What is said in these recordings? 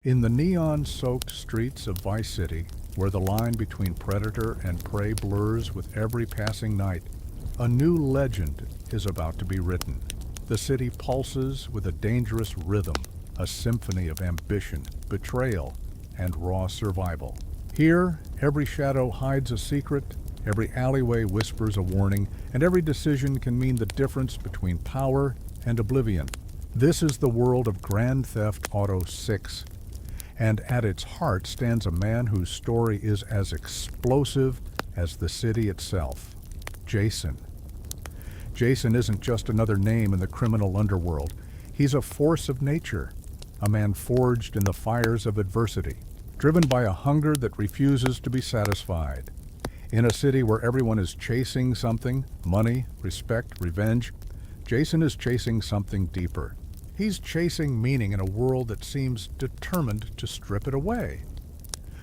In the neon-soaked streets of Vice City, where the line between predator and prey blurs with every passing night, a new legend is about to be written. The city pulses with a dangerous rhythm, a symphony of ambition, betrayal, and raw survival. Here, every shadow hides a secret, every alleyway whispers a warning, and every decision can mean the difference between power and oblivion. This is the world of Grand Theft Auto 6. And at its heart stands a man whose story is as explosive as the city itself. Jason. Jason isn't just another name in the criminal underworld. He's a force of nature, a man forged in the fires of adversity, driven by a hunger that refuses to be satisfied. In a city where everyone is chasing something, money, respect, revenge, Jason is chasing something deeper. He's chasing meaning in a world that seems determined to strip it away.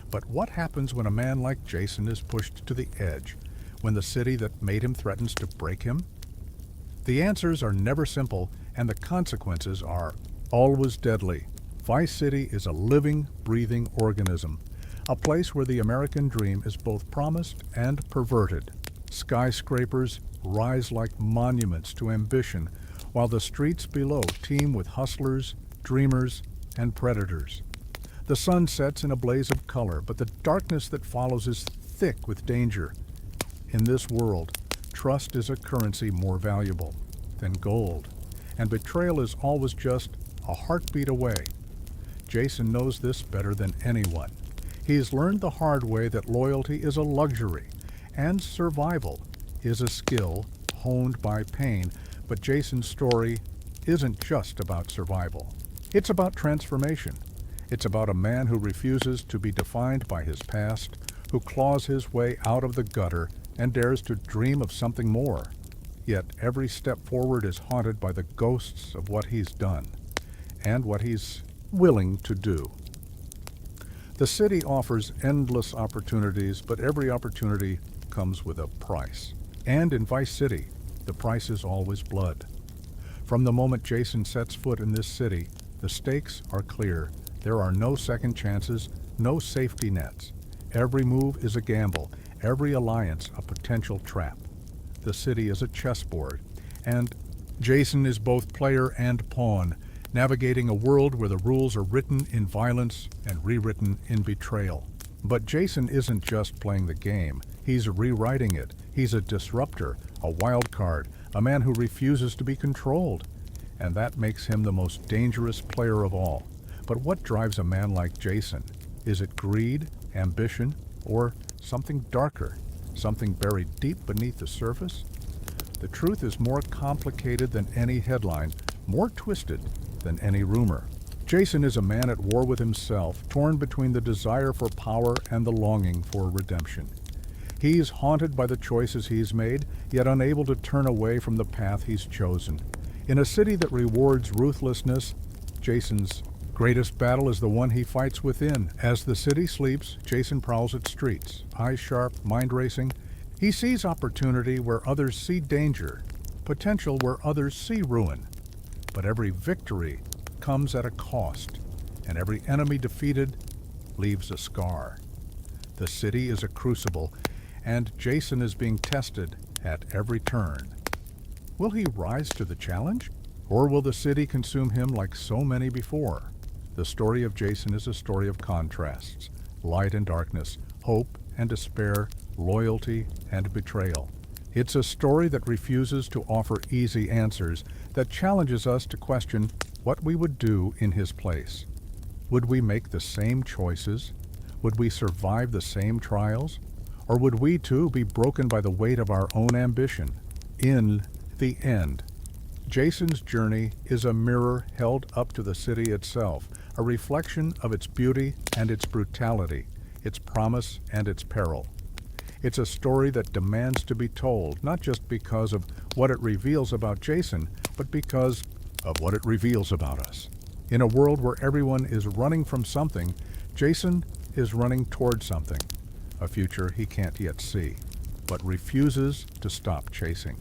But what happens when a man like Jason is pushed to the edge, when the city that made him threatens to break him? The answers are never simple, and the consequences are always deadly. Vice City is a living, breathing organism, a place where the American dream is both promised and perverted. Skyscrapers rise like monuments to ambition, while the streets below teem with hustlers, dreamers, and predators. The sun sets in a blaze of color, but the darkness that follows is thick with danger. In this world, trust is a currency more valuable than gold, and betrayal is always just a heartbeat away. Jason knows this better than anyone. He's learned the hard way that loyalty is a luxury, and survival is a skill honed by pain. But Jason's story isn't just about survival. It's about transformation. It's about a man who refuses to be defined by his past, who claws his way out of the gutter and dares to dream of something more. Yet every step forward is haunted by the ghosts of what he's done and what he's willing to do. The city offers endless opportunities, but every opportunity comes with a price. And in Vice City, the price is always blood. From the moment Jason sets foot in this city, the stakes are clear. There are no second chances, no safety nets. Every move is a gamble, every alliance a potential trap. The city is a chessboard, and Jason is both player and pawn, navigating a world where the rules are written in violence and rewritten in betrayal. But Jason isn't just playing the game, he's rewriting it. He's a disruptor, a wild card, a man who refuses to be controlled. And that makes him the most dangerous player of all. But what drives a man like Jason? Is it greed, ambition, or something darker, something buried deep beneath the surface? The truth is more complicated than any headline, more twisted than any rumor. Jason is a man at war with himself, torn between the desire for power and the longing for redemption. He's haunted by the choices he's made, yet unable to turn away from the path he's chosen. In a city that rewards ruthlessness, Jason's greatest battle is the one he fights within. As the city sleeps, Jason prowls its streets, eyes sharp, mind racing. He sees opportunity where others see danger, potential where others see ruin. But every victory comes at a cost, and every enemy defeated leaves a scar. The city is a crucible, and Jason is being tested at every turn. Will he rise to the challenge, or will the city consume him like so many before? The story of Jason is a story of contrasts, light and darkness, hope and despair, loyalty and betrayal. It's a story that refuses to offer easy answers, that challenges us to question what we would do in his place. Would we make the same choices? Would we survive the same trials? Or would we too be broken by the weight of our own ambition? In the end, Jason's journey is a mirror held up to the city itself, a reflection of its beauty and its brutality, its promise and its peril. It's a story that demands to be told, not just because of what it reveals about Jason, but because of what it reveals about us. In a world where everyone is running from something, Jason is running toward something. A future he can't yet see, but refuses to stop chasing.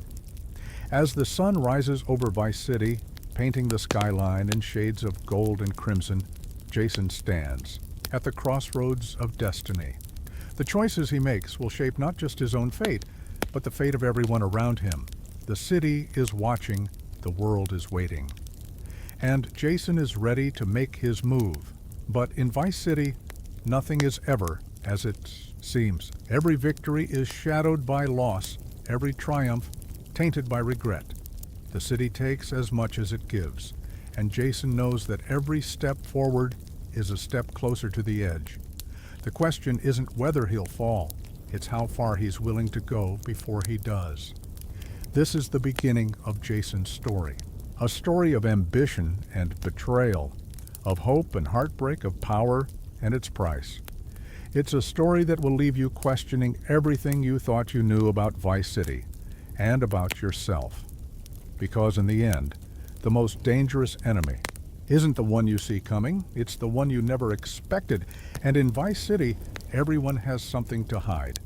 As the sun rises over Vice City, painting the skyline in shades of gold and crimson, Jason stands at the crossroads of destiny. The choices he makes will shape not just his own fate, but the fate of everyone around him. The city is watching, the world is waiting. And Jason is ready to make his move. But in Vice City, nothing is ever as it seems. Every victory is shadowed by loss, every triumph tainted by regret. The city takes as much as it gives, and Jason knows that every step forward is a step closer to the edge. The question isn't whether he'll fall, it's how far he's willing to go before he does. This is the beginning of Jason's story, a story of ambition and betrayal, of hope and heartbreak, of power and its price. It's a story that will leave you questioning everything you thought you knew about Vice City and about yourself. Because in the end, the most dangerous enemy isn't the one you see coming, it's the one you never expected. And in Vice City, everyone has something to hide.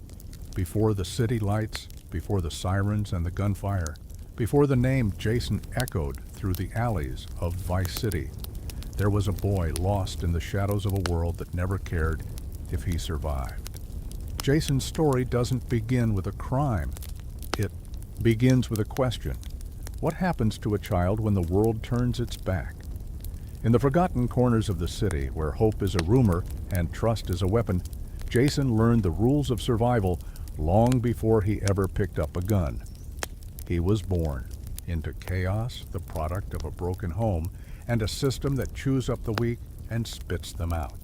Before the city lights, before the sirens and the gunfire, before the name Jason echoed through the alleys of Vice City, there was a boy lost in the shadows of a world that never cared if he survived. Jason's story doesn't begin with a crime. It begins with a question. What happens to a child when the world turns its back? In the forgotten corners of the city, where hope is a rumor and trust is a weapon, Jason learned the rules of survival long before he ever picked up a gun. He was born into chaos, the product of a broken home, and a system that chews up the weak and spits them out.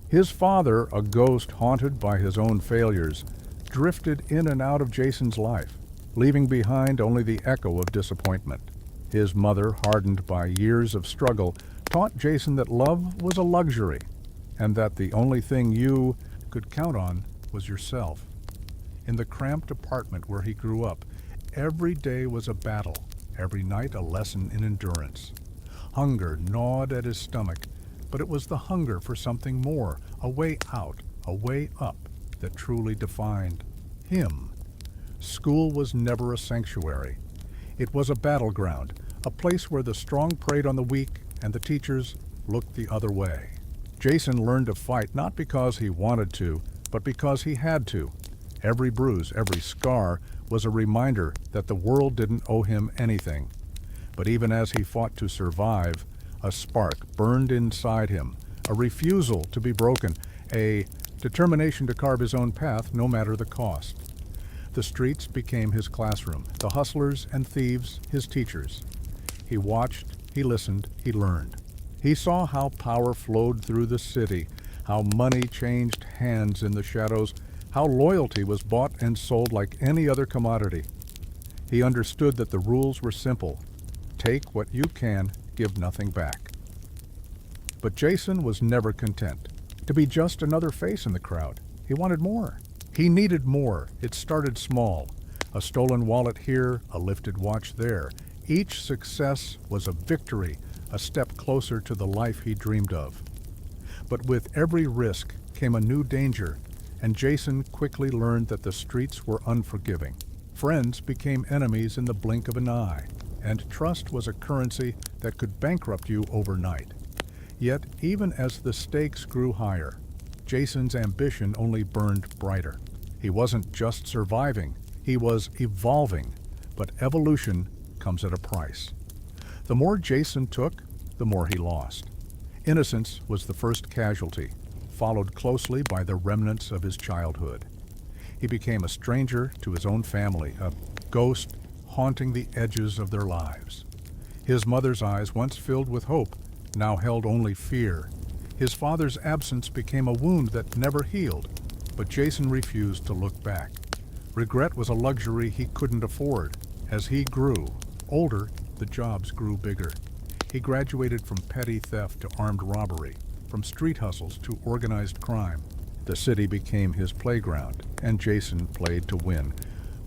His father, a ghost haunted by his own failures, drifted in and out of Jason's life, leaving behind only the echo of disappointment. His mother, hardened by years of struggle, taught Jason that love was a luxury, and that the only thing you could count on was yourself. In the cramped apartment where he grew up, every day was a battle, every night a lesson in endurance. Hunger gnawed at his stomach, but it was the hunger for something more, a way out, a way up, that truly defined him. School was never a sanctuary. It was a battleground, a place where the strong preyed on the weak and the teachers looked the other way. Jason learned to fight not because he wanted to, but because he had to. Every bruise, every scar was a reminder that the world didn't owe him anything. But even as he fought to survive, a spark burned inside him, a refusal to be broken, a determination to carve his own path no matter the cost. The streets became his classroom, the hustlers and thieves his teachers. He watched, he listened, he learned. He saw how power flowed through the city, how money changed hands in the shadows, how loyalty was bought and sold like any other commodity. He understood that the rules were simple. Take what you can, give nothing back. But Jason was never content to be just another face in the crowd. He wanted more. He needed more. It started small. A stolen wallet here, a lifted watch there. Each success was a victory, a step closer to the life he dreamed of. But with every risk came a new danger, and Jason quickly learned that the streets were unforgiving. Friends became enemies in the blink of an eye, and trust was a currency that could bankrupt you overnight. Yet, even as the stakes grew higher, Jason's ambition only burned brighter. He wasn't just surviving, he was evolving, but evolution comes at a price. The more Jason took, the more he lost. Innocence was the first casualty, followed closely by the remnants of his childhood. He became a stranger to his own family, a ghost haunting the edges of their lives. His mother's eyes, once filled with hope, now held only fear. His father's absence became a wound that never healed, but Jason refused to look back. Regret was a luxury he couldn't afford. As he grew older, the jobs grew bigger. He graduated from petty theft to armed robbery, from street hustles to organized crime. The city became his playground, and Jason played to win.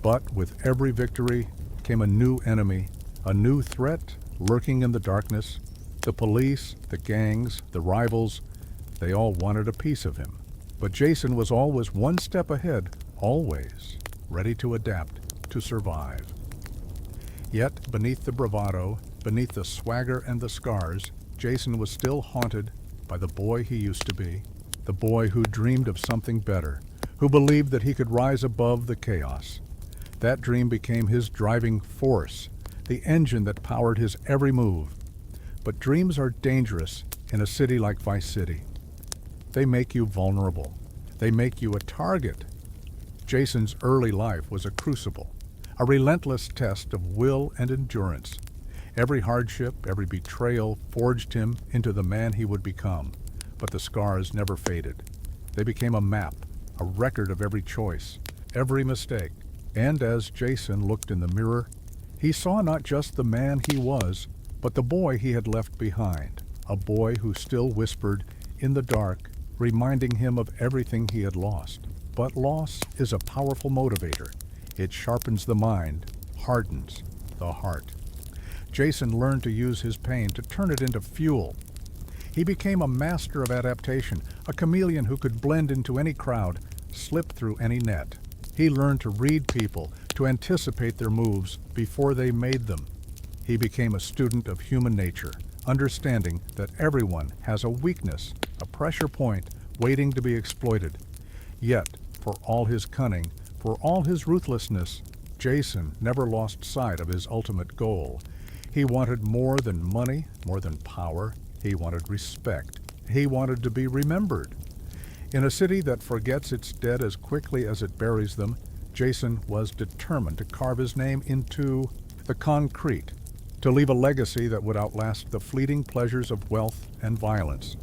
But with every victory came a new enemy, a new threat lurking in the darkness. The police, the gangs, the rivals, they all wanted a piece of him. But Jason was always one step ahead, always ready to adapt, to survive. Yet, beneath the bravado, beneath the swagger and the scars, Jason was still haunted by the boy he used to be, the boy who dreamed of something better, who believed that he could rise above the chaos. That dream became his driving force, the engine that powered his every move. But dreams are dangerous in a city like Vice City. They make you vulnerable. They make you a target. Jason's early life was a crucible, a relentless test of will and endurance. Every hardship, every betrayal forged him into the man he would become, but the scars never faded. They became a map, a record of every choice, every mistake. And as Jason looked in the mirror, he saw not just the man he was, but the boy he had left behind, a boy who still whispered in the dark, reminding him of everything he had lost. But loss is a powerful motivator. It sharpens the mind, hardens the heart. Jason learned to use his pain to turn it into fuel. He became a master of adaptation, a chameleon who could blend into any crowd, slip through any net. He learned to read people, to anticipate their moves before they made them. He became a student of human nature, understanding that everyone has a weakness, a pressure point waiting to be exploited. Yet, for all his cunning, for all his ruthlessness, Jason never lost sight of his ultimate goal. He wanted more than money, more than power. He wanted respect. He wanted to be remembered. In a city that forgets its dead as quickly as it buries them, Jason was determined to carve his name into the concrete, to leave a legacy that would outlast the fleeting pleasures of wealth and violence.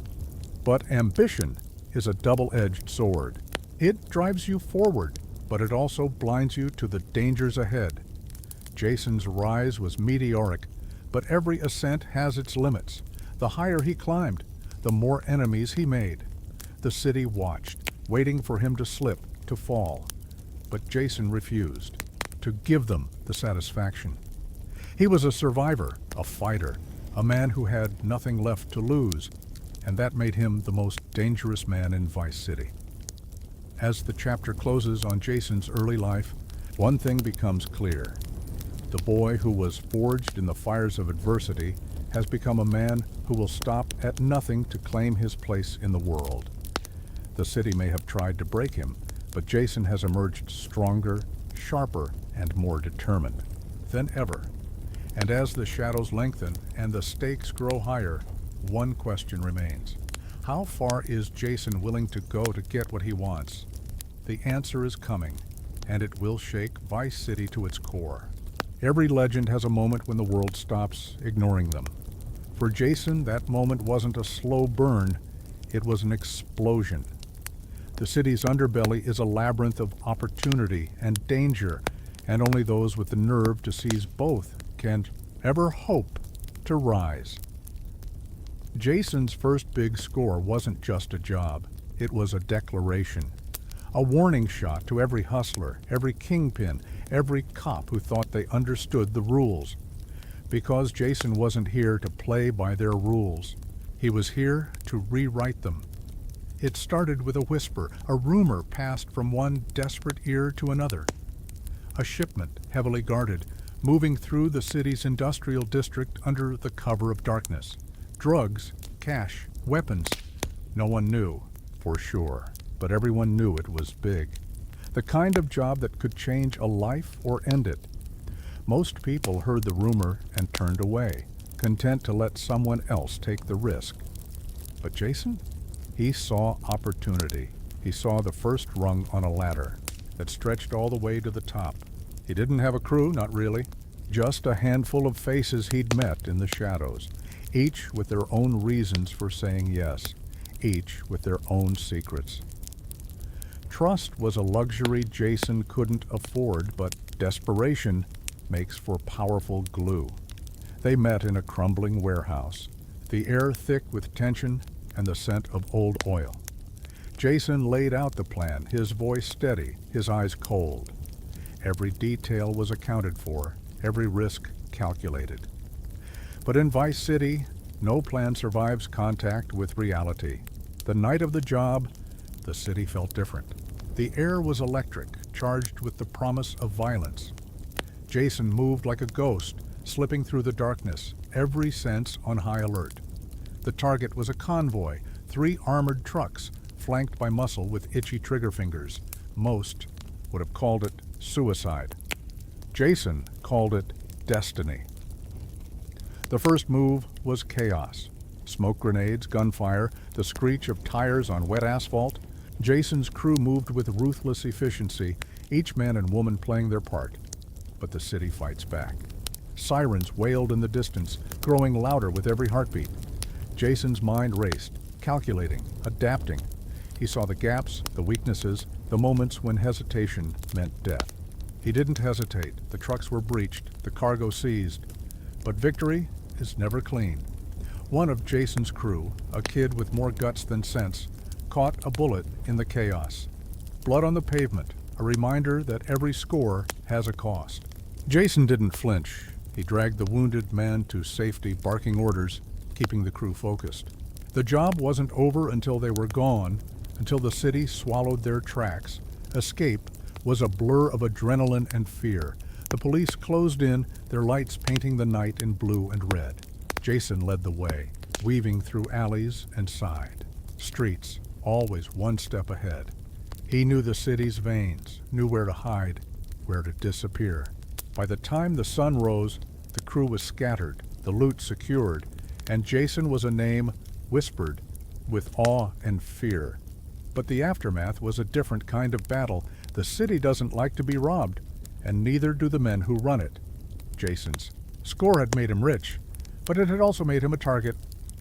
But ambition is a double-edged sword. It drives you forward, but it also blinds you to the dangers ahead. Jason's rise was meteoric, but every ascent has its limits. The higher he climbed, the more enemies he made. The city watched, waiting for him to slip, to fall. But Jason refused to give them the satisfaction. He was a survivor, a fighter, a man who had nothing left to lose, and that made him the most dangerous man in Vice City. As the chapter closes on Jason's early life, one thing becomes clear. The boy who was forged in the fires of adversity has become a man who will stop at nothing to claim his place in the world. The city may have tried to break him, but Jason has emerged stronger, sharper, and more determined than ever. And as the shadows lengthen and the stakes grow higher, one question remains. How far is Jason willing to go to get what he wants? The answer is coming, and it will shake Vice City to its core. Every legend has a moment when the world stops ignoring them. For Jason, that moment wasn't a slow burn, it was an explosion. The city's underbelly is a labyrinth of opportunity and danger, and only those with the nerve to seize both can ever hope to rise. Jason's first big score wasn't just a job, it was a declaration. A warning shot to every hustler, every kingpin, every cop who thought they understood the rules. Because Jason wasn't here to play by their rules. He was here to rewrite them. It started with a whisper, a rumor passed from one desperate ear to another. A shipment, heavily guarded, moving through the city's industrial district under the cover of darkness. Drugs, cash, weapons. No one knew, for sure, but everyone knew it was big. The kind of job that could change a life or end it. Most people heard the rumor and turned away, content to let someone else take the risk. But Jason? He saw opportunity. He saw the first rung on a ladder that stretched all the way to the top. He didn't have a crew, not really. Just a handful of faces he'd met in the shadows, each with their own reasons for saying yes, each with their own secrets. Trust was a luxury Jason couldn't afford, but desperation makes for powerful glue. They met in a crumbling warehouse, the air thick with tension and the scent of old oil. Jason laid out the plan, his voice steady, his eyes cold. Every detail was accounted for, every risk calculated. But in Vice City, no plan survives contact with reality. The night of the job, the city felt different. The air was electric, charged with the promise of violence. Jason moved like a ghost, slipping through the darkness, every sense on high alert. The target was a convoy, 3 armored trucks, flanked by muscle with itchy trigger fingers. Most would have called it suicide. Jason called it destiny. The first move was chaos. Smoke grenades, gunfire, the screech of tires on wet asphalt. Jason's crew moved with ruthless efficiency, each man and woman playing their part. But the city fights back. Sirens wailed in the distance, growing louder with every heartbeat. Jason's mind raced, calculating, adapting. He saw the gaps, the weaknesses, the moments when hesitation meant death. He didn't hesitate. The trucks were breached, the cargo seized. But victory is never clean. One of Jason's crew, a kid with more guts than sense, caught a bullet in the chaos. Blood on the pavement, a reminder that every score has a cost. Jason didn't flinch. He dragged the wounded man to safety, barking orders, keeping the crew focused. The job wasn't over until they were gone, until the city swallowed their tracks. Escape was a blur of adrenaline and fear. The police closed in, their lights painting the night in blue and red. Jason led the way, weaving through alleys and side streets, always one step ahead. He knew the city's veins, knew where to hide, where to disappear. By the time the sun rose, the crew was scattered, the loot secured, and Jason was a name whispered with awe and fear. But the aftermath was a different kind of battle. The city doesn't like to be robbed, and neither do the men who run it. Jason's score had made him rich, but it had also made him a target.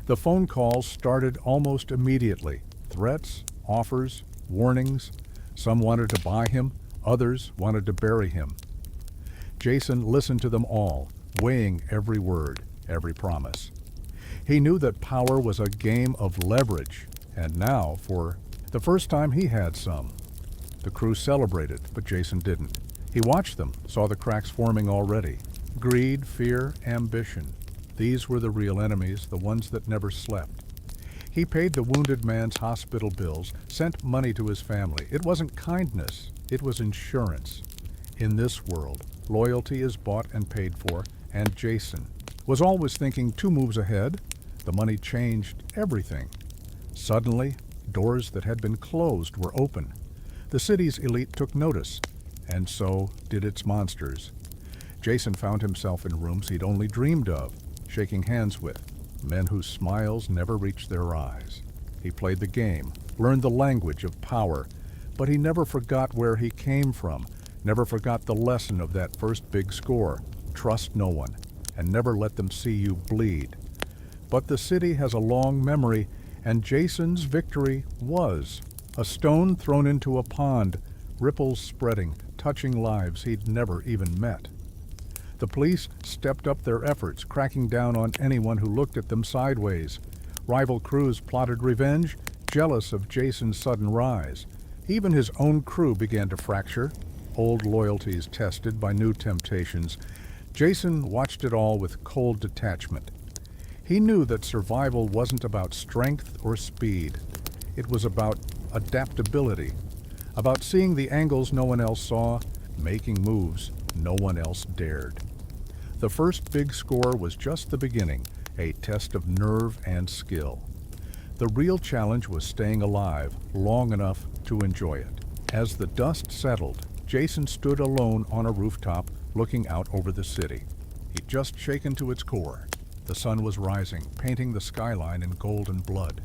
The phone calls started almost immediately. Threats, offers, warnings. Some wanted to buy him, others wanted to bury him. Jason listened to them all, weighing every word, every promise. He knew that power was a game of leverage, and now, for the first time, he had some. The crew celebrated, but Jason didn't. He watched them, saw the cracks forming already. Greed, fear, ambition. These were the real enemies, the ones that never slept. He paid the wounded man's hospital bills, sent money to his family. It wasn't kindness, it was insurance. In this world, loyalty is bought and paid for, and Jason was always thinking 2 moves ahead. The money changed everything. Suddenly, doors that had been closed were open. The city's elite took notice, and so did its monsters. Jason found himself in rooms he'd only dreamed of, shaking hands with men whose smiles never reached their eyes. He played the game, learned the language of power, but he never forgot where he came from, never forgot the lesson of that first big score. Trust no one, and never let them see you bleed. But the city has a long memory, and Jason's victory was a stone thrown into a pond, ripples spreading, touching lives he'd never even met. The police stepped up their efforts, cracking down on anyone who looked at them sideways. Rival crews plotted revenge, jealous of Jason's sudden rise. Even his own crew began to fracture, old loyalties tested by new temptations. Jason watched it all with cold detachment. He knew that survival wasn't about strength or speed. It was about adaptability, about seeing the angles no one else saw, making moves no one else dared. The first big score was just the beginning, a test of nerve and skill. The real challenge was staying alive long enough to enjoy it. As the dust settled, Jason stood alone on a rooftop looking out over the city. He'd just shaken to its core. The sun was rising, painting the skyline in golden blood.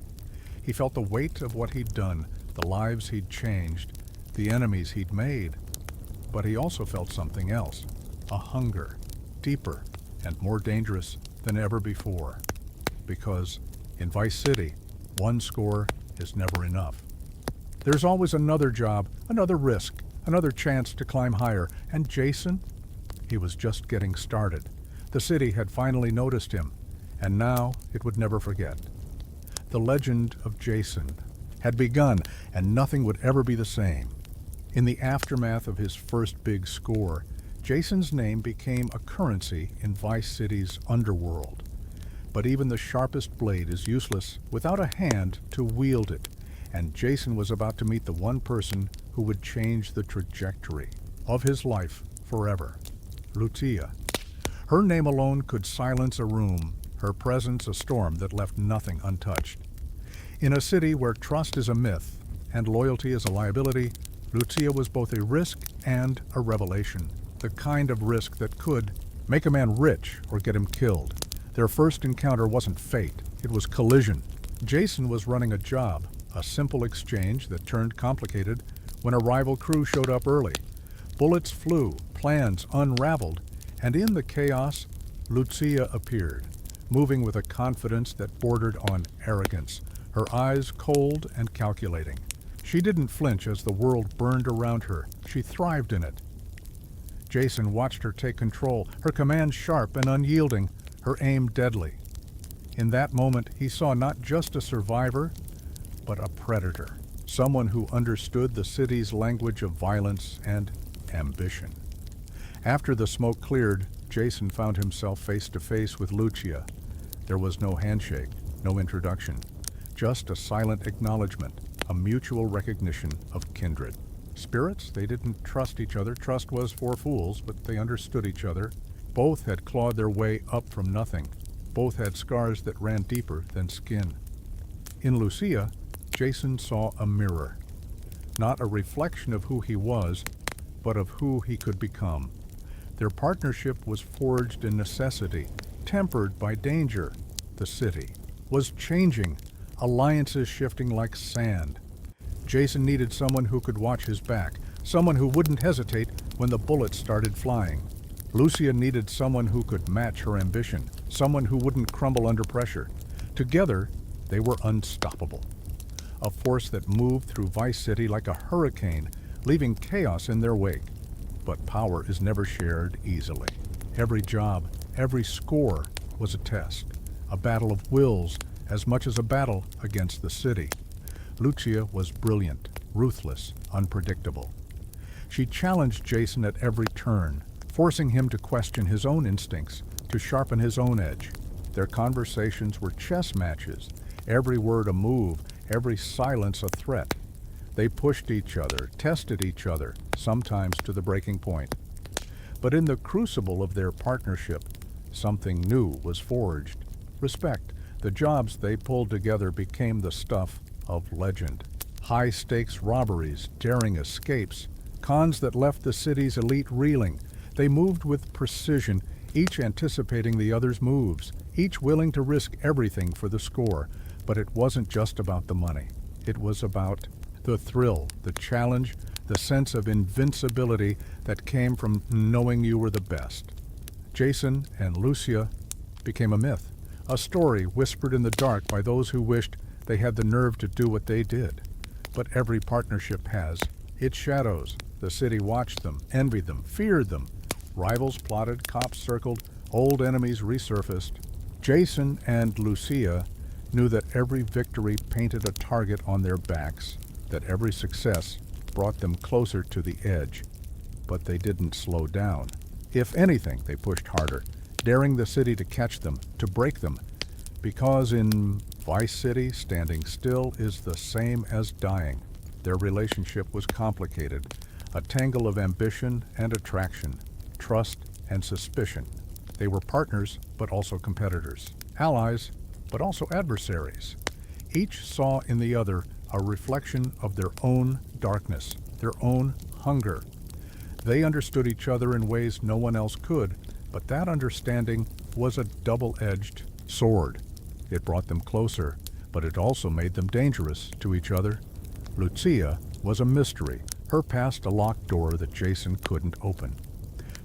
He felt the weight of what he'd done, the lives he'd changed, the enemies he'd made. But he also felt something else, a hunger, deeper and more dangerous than ever before. Because in Vice City, one score is never enough. There's always another job, another risk, another chance to climb higher. And Jason? He was just getting started. The city had finally noticed him, and now it would never forget. The legend of Jason had begun, and nothing would ever be the same. In the aftermath of his first big score, Jason's name became a currency in Vice City's Underworld. But even the sharpest blade is useless without a hand to wield it, and Jason was about to meet the one person who would change the trajectory of his life forever. Lucia. Her name alone could silence a room, her presence a storm that left nothing untouched. In a city where trust is a myth and loyalty is a liability, Lucia was both a risk and a revelation. The kind of risk that could make a man rich or get him killed. Their first encounter wasn't fate, it was collision. Jason was running a job, a simple exchange that turned complicated when a rival crew showed up early. Bullets flew, plans unraveled, and in the chaos, Lucia appeared, moving with a confidence that bordered on arrogance, her eyes cold and calculating. She didn't flinch as the world burned around her. She thrived in it. Jason watched her take control, her command sharp and unyielding, her aim deadly. In that moment, he saw not just a survivor, but a predator, someone who understood the city's language of violence and ambition. After the smoke cleared, Jason found himself face to face with Lucia. There was no handshake, no introduction, just a silent acknowledgement, a mutual recognition of kindred. Spirits, they didn't trust each other. Trust was for fools, but they understood each other. Both had clawed their way up from nothing. Both had scars that ran deeper than skin. In Lucia, Jason saw a mirror, not a reflection of who he was, but of who he could become. Their partnership was forged in necessity, tempered by danger. The city was changing, alliances shifting like sand. Jason needed someone who could watch his back, someone who wouldn't hesitate when the bullets started flying. Lucia needed someone who could match her ambition, someone who wouldn't crumble under pressure. Together, they were unstoppable. A force that moved through Vice City like a hurricane, leaving chaos in their wake. But power is never shared easily. Every job, every score was a test, a battle of wills as much as a battle against the city. Lucia was brilliant, ruthless, unpredictable. She challenged Jason at every turn, forcing him to question his own instincts, to sharpen his own edge. Their conversations were chess matches, every word a move, every silence a threat. They pushed each other, tested each other, sometimes to the breaking point. But in the crucible of their partnership, something new was forged. Respect. The jobs they pulled together became the stuff of legend. High-stakes robberies, daring escapes, cons that left the city's elite reeling. They moved with precision, each anticipating the other's moves, each willing to risk everything for the score. But it wasn't just about the money. It was about the thrill, the challenge, the sense of invincibility that came from knowing you were the best. Jason and Lucia became a myth, a story whispered in the dark by those who wished they had the nerve to do what they did. But every partnership has its shadows. The city watched them, envied them, feared them. Rivals plotted, cops circled, old enemies resurfaced. Jason and Lucia knew that every victory painted a target on their backs, that every success brought them closer to the edge. But they didn't slow down. If anything, they pushed harder, daring the city to catch them, to break them. Because in Vice City, standing still is the same as dying. Their relationship was complicated, a tangle of ambition and attraction, trust and suspicion. They were partners, but also competitors, allies, but also adversaries. Each saw in the other a reflection of their own darkness, their own hunger. They understood each other in ways no one else could, but that understanding was a double-edged sword. It brought them closer, but it also made them dangerous to each other. Lucia was a mystery, her past a locked door that Jason couldn't open.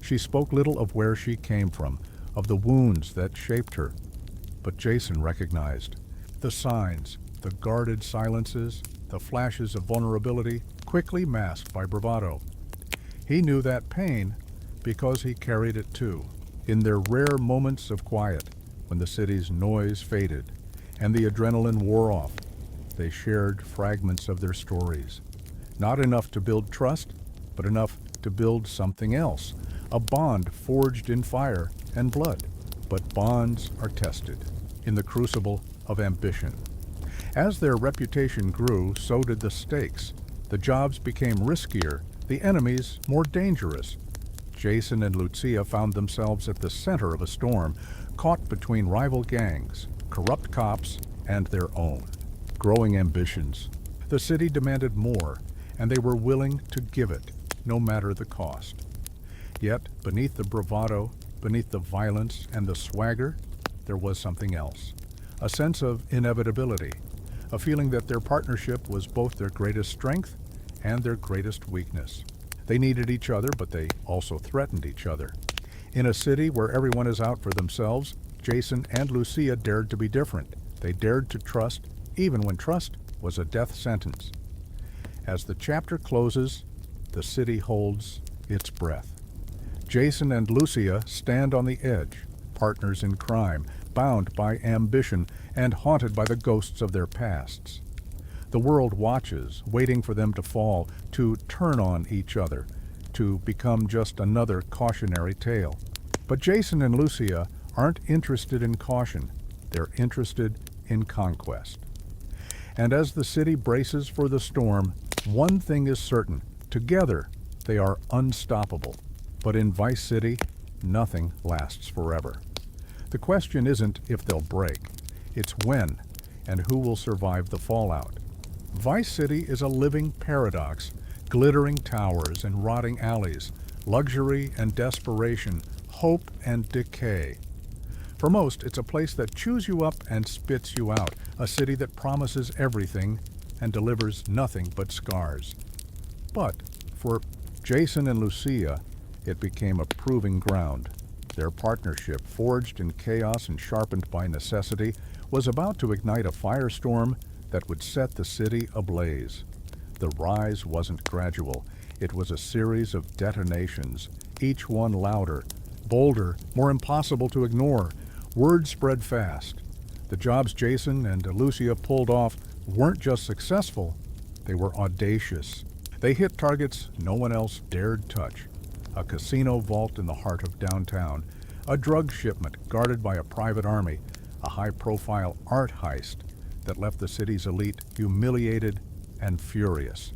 She spoke little of where she came from, of the wounds that shaped her. But Jason recognized the signs, the guarded silences, the flashes of vulnerability, quickly masked by bravado. He knew that pain because he carried it too. In their rare moments of quiet, when the city's noise faded and the adrenaline wore off, they shared fragments of their stories. Not enough to build trust, but enough to build something else, a bond forged in fire and blood. But bonds are tested in the crucible of ambition. As their reputation grew, so did the stakes. The jobs became riskier, the enemies more dangerous. Jason and Lucia found themselves at the center of a storm, caught between rival gangs, corrupt cops, and their own. growing ambitions. The city demanded more, and they were willing to give it, no matter the cost. Yet, beneath the bravado, beneath the violence and the swagger, there was something else. A sense of inevitability, a feeling that their partnership was both their greatest strength and their greatest weakness. They needed each other, but they also threatened each other. In a city where everyone is out for themselves, Jason and Lucia dared to be different. They dared to trust, even when trust was a death sentence. As the chapter closes, the city holds its breath. Jason and Lucia stand on the edge, partners in crime, bound by ambition and haunted by the ghosts of their pasts. The world watches, waiting for them to fall, to turn on each other, to become just another cautionary tale. But Jason and Lucia aren't interested in caution. They're interested in conquest. And as the city braces for the storm, one thing is certain. Together, they are unstoppable. But in Vice City, nothing lasts forever. The question isn't if they'll break. It's when, and who will survive the fallout. Vice City is a living paradox, glittering towers and rotting alleys, luxury and desperation, hope and decay. For most, it's a place that chews you up and spits you out, a city that promises everything and delivers nothing but scars. But for Jason and Lucia, it became a proving ground. Their partnership, forged in chaos and sharpened by necessity, was about to ignite a firestorm that would set the city ablaze. The rise wasn't gradual. It was a series of detonations, each one louder, bolder, more impossible to ignore. Word spread fast. The jobs Jason and Lucia pulled off weren't just successful, they were audacious. They hit targets no one else dared touch. A casino vault in the heart of downtown, a drug shipment guarded by a private army, a high-profile art heist that left the city's elite humiliated and furious.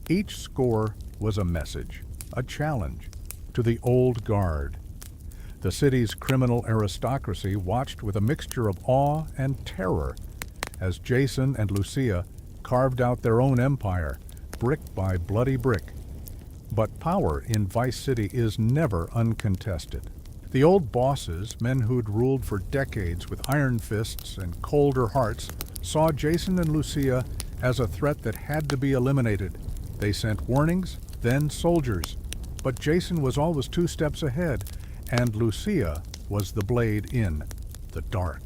Each score was a message, a challenge to the old guard. The city's criminal aristocracy watched with a mixture of awe and terror as Jason and Lucia carved out their own empire, brick by bloody brick. But power in Vice City is never uncontested. The old bosses, men who'd ruled for decades with iron fists and colder hearts, saw Jason and Lucia as a threat that had to be eliminated. They sent warnings, then soldiers. But Jason was always 2 steps ahead, and Lucia was the blade in the dark.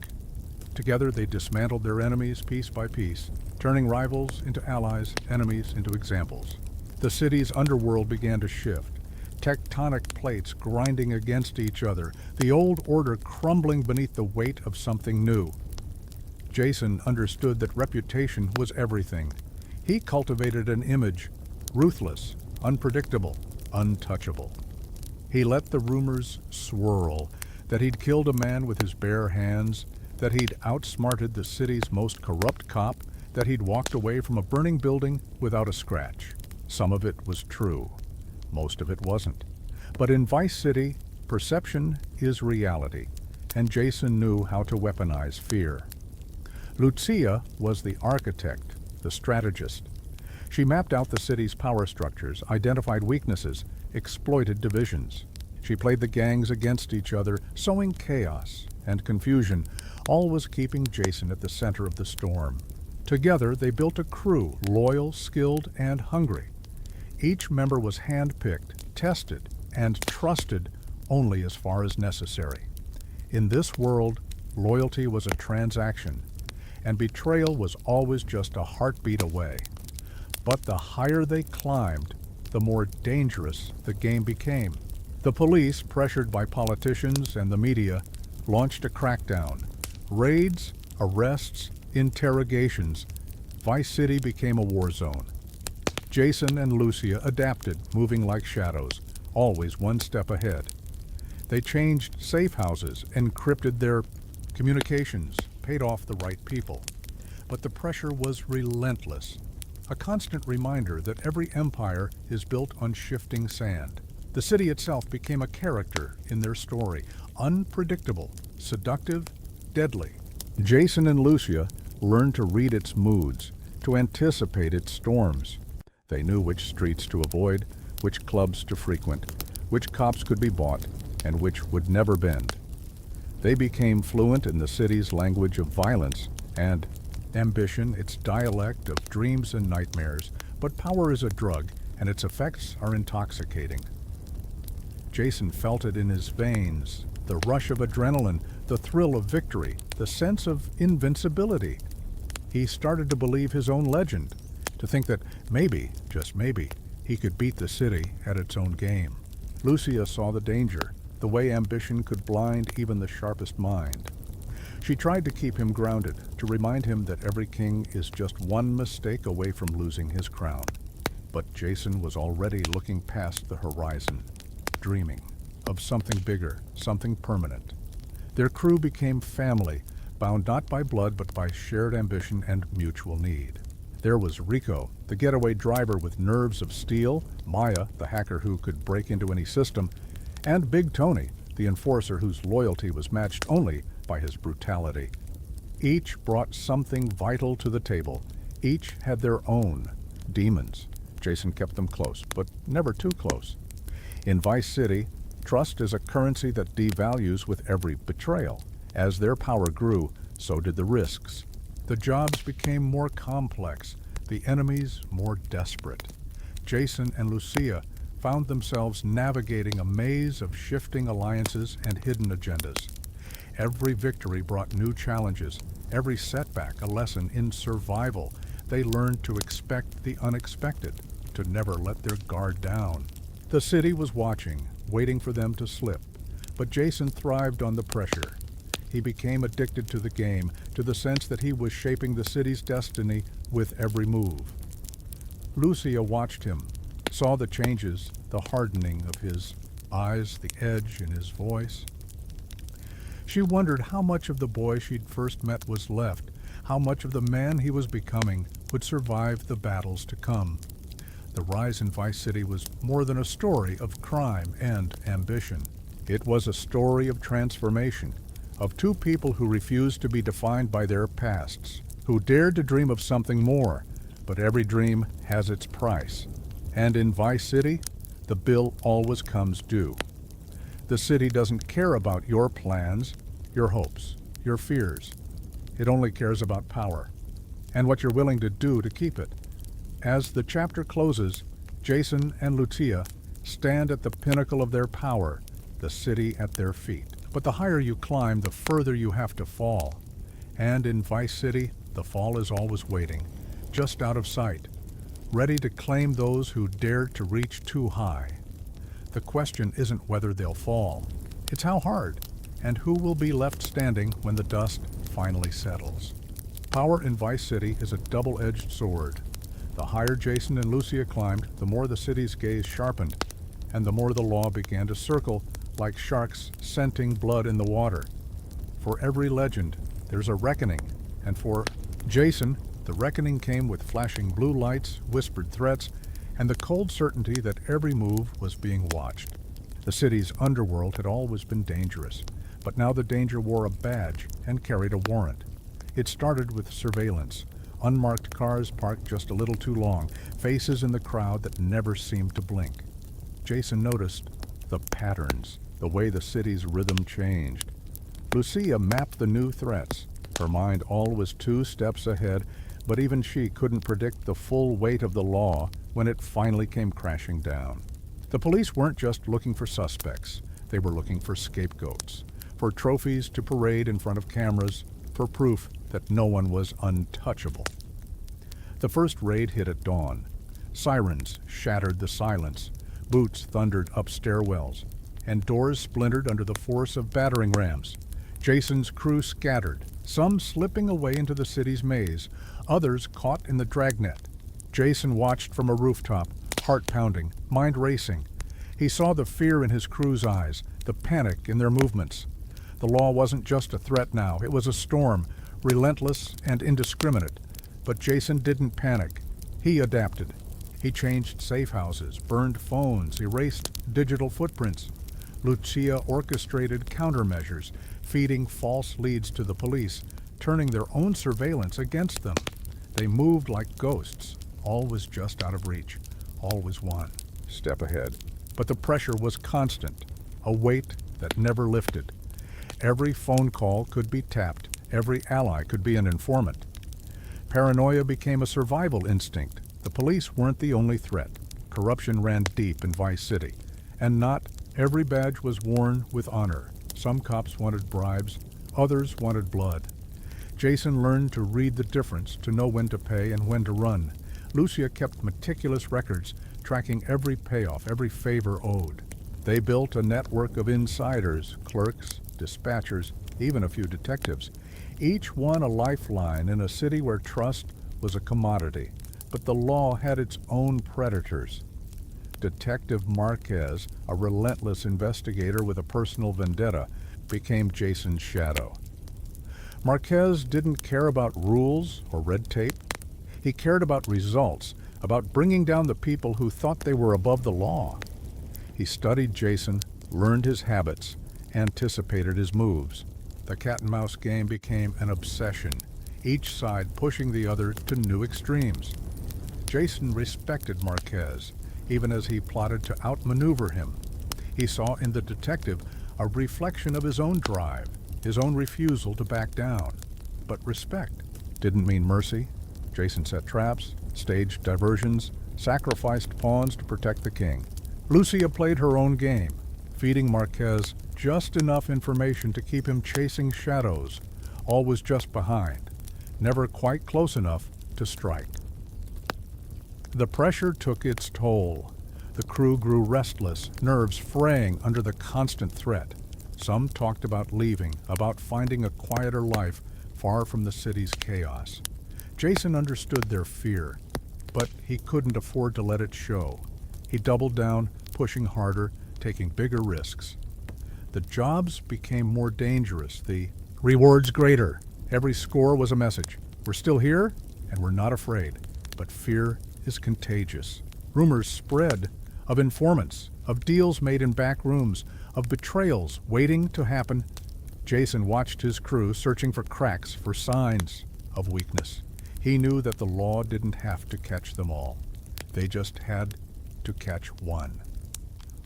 Together they dismantled their enemies piece by piece, turning rivals into allies, enemies into examples. The city's underworld began to shift, tectonic plates grinding against each other, the old order crumbling beneath the weight of something new. Jason understood that reputation was everything. He cultivated an image, ruthless, unpredictable, untouchable. He let the rumors swirl, that he'd killed a man with his bare hands, that he'd outsmarted the city's most corrupt cop, that he'd walked away from a burning building without a scratch. Some of it was true. Most of it wasn't. But in Vice City, perception is reality, and Jason knew how to weaponize fear. Lucia was the architect, the strategist. She mapped out the city's power structures, identified weaknesses, exploited divisions. She played the gangs against each other, sowing chaos and confusion, always keeping Jason at the center of the storm. Together, they built a crew, loyal, skilled, and hungry. Each member was hand-picked, tested, and trusted only as far as necessary. In this world, loyalty was a transaction, and betrayal was always just a heartbeat away. But the higher they climbed, the more dangerous the game became. The police, pressured by politicians and the media, launched a crackdown. Raids, arrests, interrogations. Vice City became a war zone. Jason and Lucia adapted, moving like shadows, always one step ahead. They changed safe houses, encrypted their communications, paid off the right people. But the pressure was relentless, a constant reminder that every empire is built on shifting sand. The city itself became a character in their story, unpredictable, seductive, deadly. Jason and Lucia learned to read its moods, to anticipate its storms. They knew which streets to avoid, which clubs to frequent, which cops could be bought, and which would never bend. They became fluent in the city's language of violence and ambition, its dialect of dreams and nightmares. But power is a drug, and its effects are intoxicating. Jason felt it in his veins, the rush of adrenaline, the thrill of victory, the sense of invincibility. He started to believe his own legend, to think that maybe, just maybe, he could beat the city at its own game. Lucia saw the danger, the way ambition could blind even the sharpest mind. She tried to keep him grounded, to remind him that every king is just one mistake away from losing his crown. But Jason was already looking past the horizon, dreaming of something bigger, something permanent. Their crew became family, bound not by blood but by shared ambition and mutual need. There was Rico, the getaway driver with nerves of steel, Maya, the hacker who could break into any system, and Big Tony, the enforcer whose loyalty was matched only by his brutality. Each brought something vital to the table. Each had their own demons. Jason kept them close, but never too close. In Vice City, trust is a currency that devalues with every betrayal. As their power grew, so did the risks. The jobs became more complex, the enemies more desperate. Jason and Lucia found themselves navigating a maze of shifting alliances and hidden agendas. Every victory brought new challenges, every setback a lesson in survival. They learned to expect the unexpected, to never let their guard down. The city was watching, waiting for them to slip, but Jason thrived on the pressure. He became addicted to the game, to the sense that he was shaping the city's destiny with every move. Lucia watched him, saw the changes, the hardening of his eyes, the edge in his voice. She wondered how much of the boy she'd first met was left, how much of the man he was becoming would survive the battles to come. The rise in Vice City was more than a story of crime and ambition. It was a story of transformation, of two people who refused to be defined by their pasts, who dared to dream of something more, but every dream has its price. And in Vice City, the bill always comes due. The city doesn't care about your plans, your hopes, your fears. It only cares about power, and what you're willing to do to keep it. As the chapter closes, Jason and Lucia stand at the pinnacle of their power, the city at their feet. But the higher you climb, the further you have to fall. And in Vice City, the fall is always waiting, just out of sight, ready to claim those who dared to reach too high. The question isn't whether they'll fall, it's how hard, and who will be left standing when the dust finally settles. Power in Vice City is a double-edged sword. The higher Jason and Lucia climbed, the more the city's gaze sharpened, and the more the law began to circle like sharks scenting blood in the water. For every legend, there's a reckoning, and for Jason, the reckoning came with flashing blue lights, whispered threats, and the cold certainty that every move was being watched. The city's underworld had always been dangerous, but now the danger wore a badge and carried a warrant. It started with surveillance, unmarked cars parked just a little too long, faces in the crowd that never seemed to blink. Jason noticed the patterns, the way the city's rhythm changed. Lucia mapped the new threats. Her mind always 2 steps ahead, but even she couldn't predict the full weight of the law when it finally came crashing down. The police weren't just looking for suspects. They were looking for scapegoats, for trophies to parade in front of cameras, for proof that no one was untouchable. The first raid hit at dawn. Sirens shattered the silence. Boots thundered up stairwells, and doors splintered under the force of battering rams. Jason's crew scattered, some slipping away into the city's maze, others caught in the dragnet. Jason watched from a rooftop, heart pounding, mind racing. He saw the fear in his crew's eyes, the panic in their movements. The law wasn't just a threat now, it was a storm, relentless and indiscriminate. But Jason didn't panic. He adapted. He changed safe houses, burned phones, erased digital footprints. Lucia orchestrated countermeasures, feeding false leads to the police, turning their own surveillance against them. They moved like ghosts. All was just out of reach. All was one step ahead. But the pressure was constant, a weight that never lifted. Every phone call could be tapped. Every ally could be an informant. Paranoia became a survival instinct. The police weren't the only threat. Corruption ran deep in Vice City, and not every badge was worn with honor. Some cops wanted bribes, others wanted blood. Jason learned to read the difference, to know when to pay and when to run. Lucia kept meticulous records, tracking every payoff, every favor owed. They built a network of insiders, clerks, dispatchers, even a few detectives. Each one a lifeline in a city where trust was a commodity. But the law had its own predators. Detective Marquez, a relentless investigator with a personal vendetta, became Jason's shadow. Marquez didn't care about rules or red tape. He cared about results, about bringing down the people who thought they were above the law. He studied Jason, learned his habits, anticipated his moves. The cat-and-mouse game became an obsession, each side pushing the other to new extremes. Jason respected Marquez, even as he plotted to outmaneuver him. He saw in the detective a reflection of his own drive, his own refusal to back down. But respect didn't mean mercy. Jason set traps, staged diversions, sacrificed pawns to protect the king. Lucia played her own game, feeding Marquez just enough information to keep him chasing shadows, always just behind, never quite close enough to strike. The pressure took its toll. The crew grew restless, nerves fraying under the constant threat. Some talked about leaving, about finding a quieter life far from the city's chaos. Jason understood their fear, but he couldn't afford to let it show. He doubled down, pushing harder, taking bigger risks. The jobs became more dangerous, the rewards greater. Every score was a message. We're still here, and we're not afraid. But fear is contagious. Rumors spread of informants, of deals made in back rooms, of betrayals waiting to happen. Jason watched his crew searching for cracks, for signs of weakness. He knew that the law didn't have to catch them all. They just had to catch one.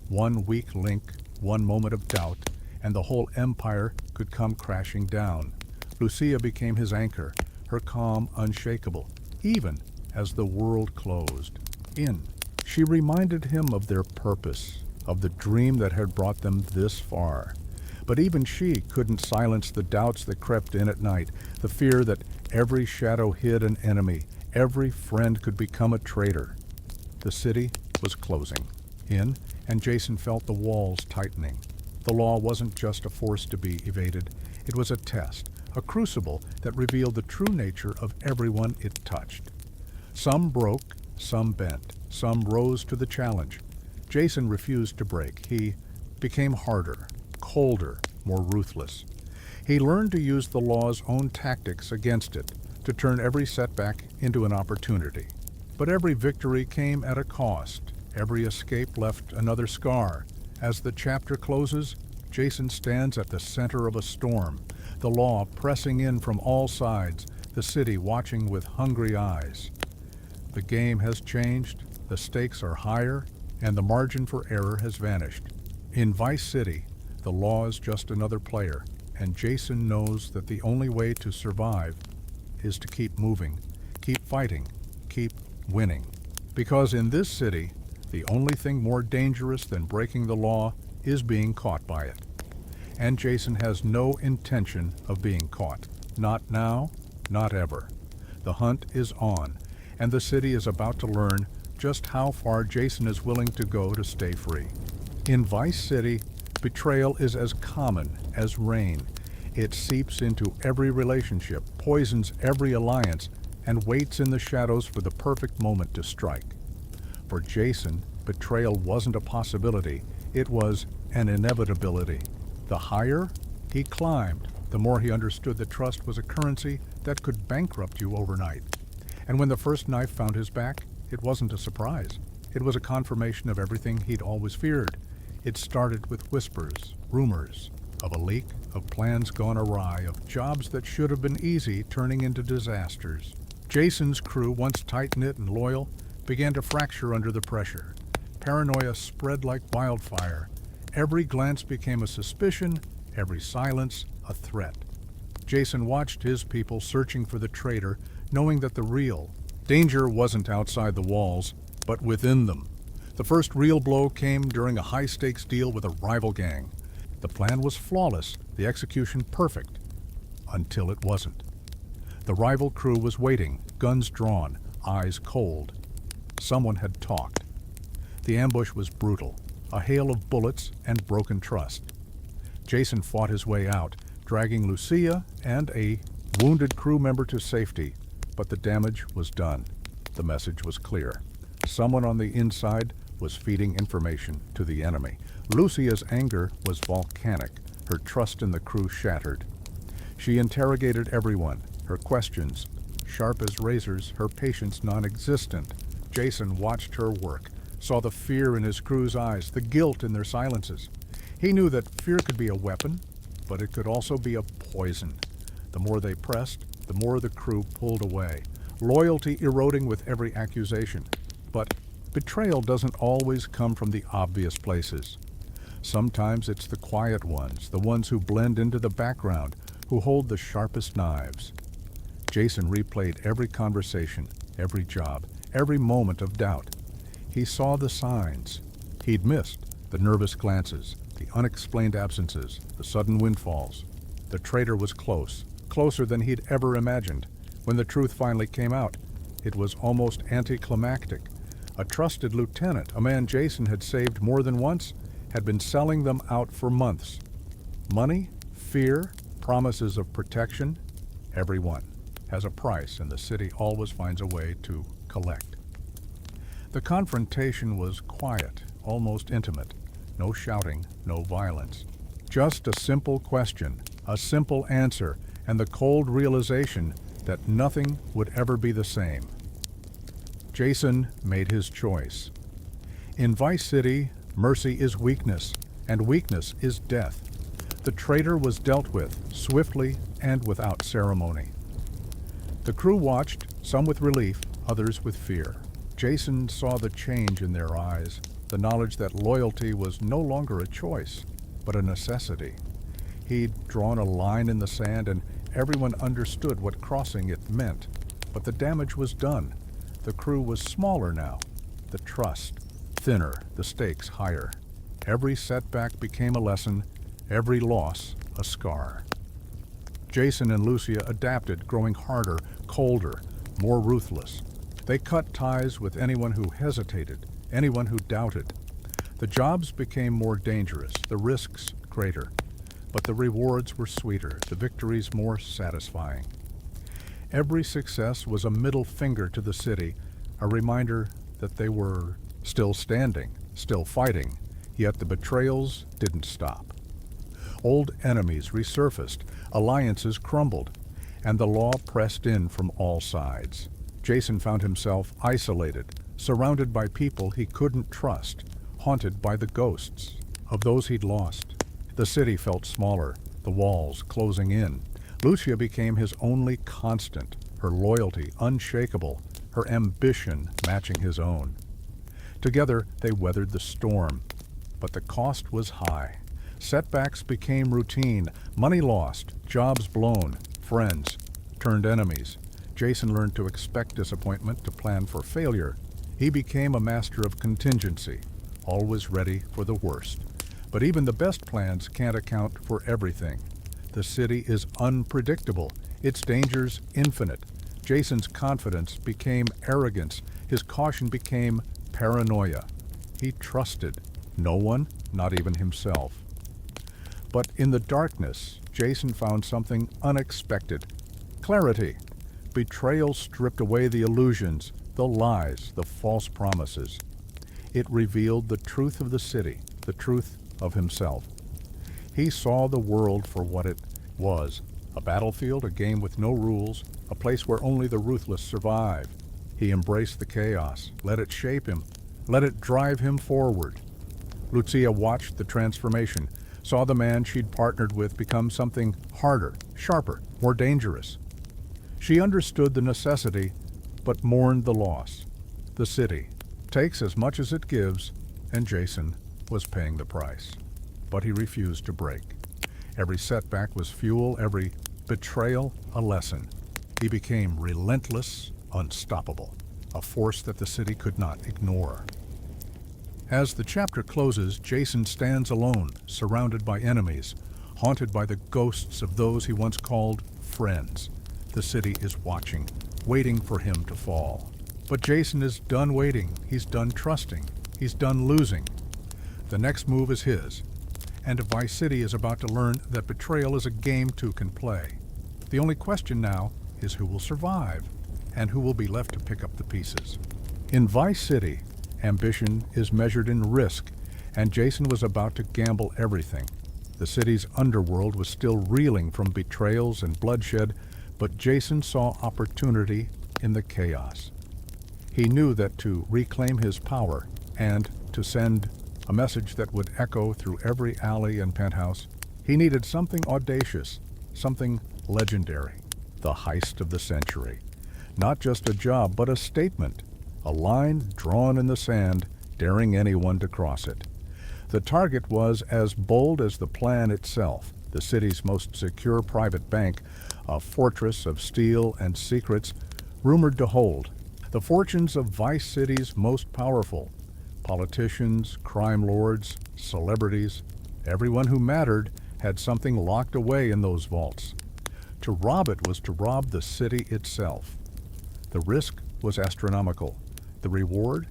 One weak link, one moment of doubt, and the whole empire could come crashing down. Lucia became his anchor, her calm unshakable, even as the world closed in. She reminded him of their purpose, of the dream that had brought them this far. But even she couldn't silence the doubts that crept in at night, the fear that every shadow hid an enemy, every friend could become a traitor. The city was closing in, and Jason felt the walls tightening. The law wasn't just a force to be evaded. It was a test, a crucible that revealed the true nature of everyone it touched. Some broke, some bent, some rose to the challenge. Jason refused to break. He became harder, colder, more ruthless. He learned to use the law's own tactics against it, to turn every setback into an opportunity. But every victory came at a cost. Every escape left another scar. As the chapter closes, Jason stands at the center of a storm, the law pressing in from all sides, the city watching with hungry eyes. The game has changed, the stakes are higher, and the margin for error has vanished. In Vice City, the law is just another player, and Jason knows that the only way to survive is to keep moving, keep fighting, keep winning. Because in this city, the only thing more dangerous than breaking the law is being caught by it. And Jason has no intention of being caught. Not now, not ever. The hunt is on, and the city is about to learn just how far Jason is willing to go to stay free. In Vice City, betrayal is as common as rain. It seeps into every relationship, poisons every alliance, and waits in the shadows for the perfect moment to strike. For Jason, betrayal wasn't a possibility, it was an inevitability. The higher he climbed, the more he understood that trust was a currency that could bankrupt you overnight. And when the first knife found his back, it wasn't a surprise. It was a confirmation of everything he'd always feared. It started with whispers, rumors, of a leak, of plans gone awry, of jobs that should have been easy turning into disasters. Jason's crew, once tight-knit and loyal, began to fracture under the pressure. Paranoia spread like wildfire. Every glance became a suspicion, every silence a threat. Jason watched his people searching for the traitor, knowing that the real danger wasn't outside the walls, but within them. The first real blow came during a high-stakes deal with a rival gang. The plan was flawless, the execution perfect, until it wasn't. The rival crew was waiting, guns drawn, eyes cold. Someone had talked. The ambush was brutal, a hail of bullets and broken trust. Jason fought his way out, dragging Lucia and a wounded crew member to safety, but the damage was done. The message was clear. Someone on the inside was feeding information to the enemy. Lucia's anger was volcanic, her trust in the crew shattered. She interrogated everyone, her questions sharp as razors, her patience non-existent. Jason watched her work, saw the fear in his crew's eyes, the guilt in their silences. He knew that fear could be a weapon, but it could also be a poison. The more they pressed, the more the crew pulled away, loyalty eroding with every accusation. But betrayal doesn't always come from the obvious places. Sometimes it's the quiet ones, the ones who blend into the background, who hold the sharpest knives. Jason replayed every conversation, every job, every moment of doubt. He saw the signs. He'd missed the nervous glances, the unexplained absences, the sudden windfalls. The traitor was close, closer than he'd ever imagined. When the truth finally came out, it was almost anticlimactic. A trusted lieutenant, a man Jason had saved more than once, had been selling them out for months. Money, fear, promises of protection, everyone has a price, and the city always finds a way to collect. The confrontation was quiet, almost intimate. No shouting, no violence. Just a simple question, a simple answer, and the cold realization that nothing would ever be the same. Jason made his choice. In Vice City, mercy is weakness, and weakness is death. The traitor was dealt with, swiftly and without ceremony. The crew watched, some with relief, others with fear. Jason saw the change in their eyes, the knowledge that loyalty was no longer a choice, but a necessity. He'd drawn a line in the sand, and everyone understood what crossing it meant. But the damage was done. The crew was smaller now, the trust thinner, the stakes higher. Every setback became a lesson, every loss a scar. Jason and Lucia adapted, growing harder, colder, more ruthless. They cut ties with anyone who hesitated, anyone who doubted. The jobs became more dangerous, the risks greater, but the rewards were sweeter, the victories more satisfying. Every success was a middle finger to the city, a reminder that they were still standing, still fighting, yet the betrayals didn't stop. Old enemies resurfaced, alliances crumbled, and the law pressed in from all sides. Jason found himself isolated, surrounded by people he couldn't trust, haunted by the ghosts of those he'd lost. The city felt smaller, the walls closing in. Lucia became his only constant, her loyalty unshakable, her ambition matching his own. Together they weathered the storm, but the cost was high. Setbacks became routine, money lost, jobs blown, friends turned enemies. Jason learned to expect disappointment, to plan for failure. He became a master of contingency, always ready for the worst. But even the best plans can't account for everything. The city is unpredictable, its dangers infinite. Jason's confidence became arrogance, his caution became paranoia. He trusted no one, not even himself. But in the darkness, Jason found something unexpected. Clarity. Betrayal stripped away the illusions, the lies, the false promises. It revealed the truth of the city, the truth of himself. He saw the world for what it was, a battlefield, a game with no rules, a place where only the ruthless survive. He embraced the chaos, let it shape him, let it drive him forward. Lucia watched the transformation, saw the man she'd partnered with become something harder, sharper, more dangerous. She understood the necessity, but mourned the loss. The city takes as much as it gives, and Jason was paying the price. But he refused to break. Every setback was fuel, every betrayal a lesson. He became relentless, unstoppable, a force that the city could not ignore. As the chapter closes, Jason stands alone, surrounded by enemies, haunted by the ghosts of those he once called friends. The city is watching, waiting for him to fall. But Jason is done waiting, he's done trusting, he's done losing. The next move is his, and Vice City is about to learn that betrayal is a game two can play. The only question now is who will survive, and who will be left to pick up the pieces. In Vice City, ambition is measured in risk, and Jason was about to gamble everything. The city's underworld was still reeling from betrayals and bloodshed, but Jason saw opportunity in the chaos. He knew that to reclaim his power and to send a message that would echo through every alley and penthouse, he needed something audacious, something legendary, the heist of the century. Not just a job, but a statement, a line drawn in the sand, daring anyone to cross it. The target was as bold as the plan itself, the city's most secure private bank, a fortress of steel and secrets, rumored to hold the fortunes of Vice City's most powerful. Politicians, crime lords, celebrities, everyone who mattered had something locked away in those vaults. To rob it was to rob the city itself. The risk was astronomical, the reward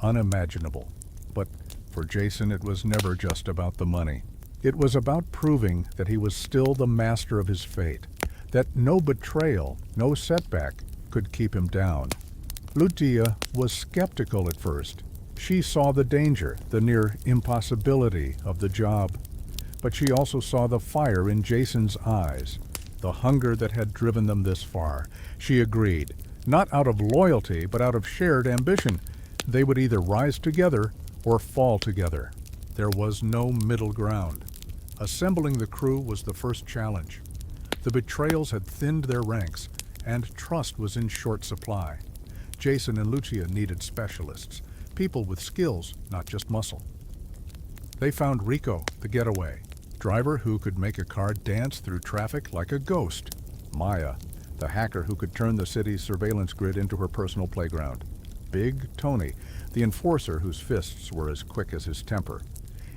unimaginable. But for Jason, it was never just about the money. It was about proving that he was still the master of his fate, that no betrayal, no setback could keep him down. Lucia was skeptical at first. She saw the danger, the near impossibility of the job. But she also saw the fire in Jason's eyes, the hunger that had driven them this far. She agreed, not out of loyalty, but out of shared ambition. They would either rise together or fall together. There was no middle ground. Assembling the crew was the first challenge. The betrayals had thinned their ranks, and trust was in short supply. Jason and Lucia needed specialists, people with skills, not just muscle. They found Rico, the getaway driver who could make a car dance through traffic like a ghost. Maya, the hacker who could turn the city's surveillance grid into her personal playground. Big Tony, the enforcer whose fists were as quick as his temper.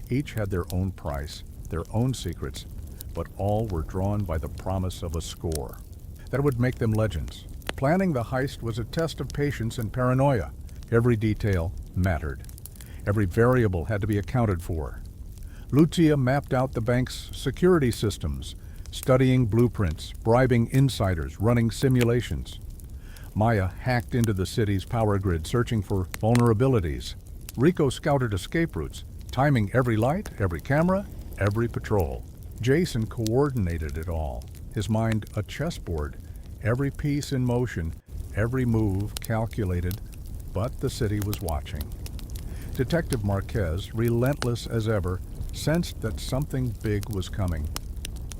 Each had their own price, their own secrets, but all were drawn by the promise of a score that would make them legends. Planning the heist was a test of patience and paranoia. Every detail mattered. Every variable had to be accounted for. Lucia mapped out the bank's security systems, studying blueprints, bribing insiders, running simulations. Maya hacked into the city's power grid, searching for vulnerabilities. Rico scouted escape routes, timing every light, every camera, every patrol. Jason coordinated it all, his mind a chessboard, every piece in motion, every move calculated, but the city was watching. Detective Marquez, relentless as ever, sensed that something big was coming.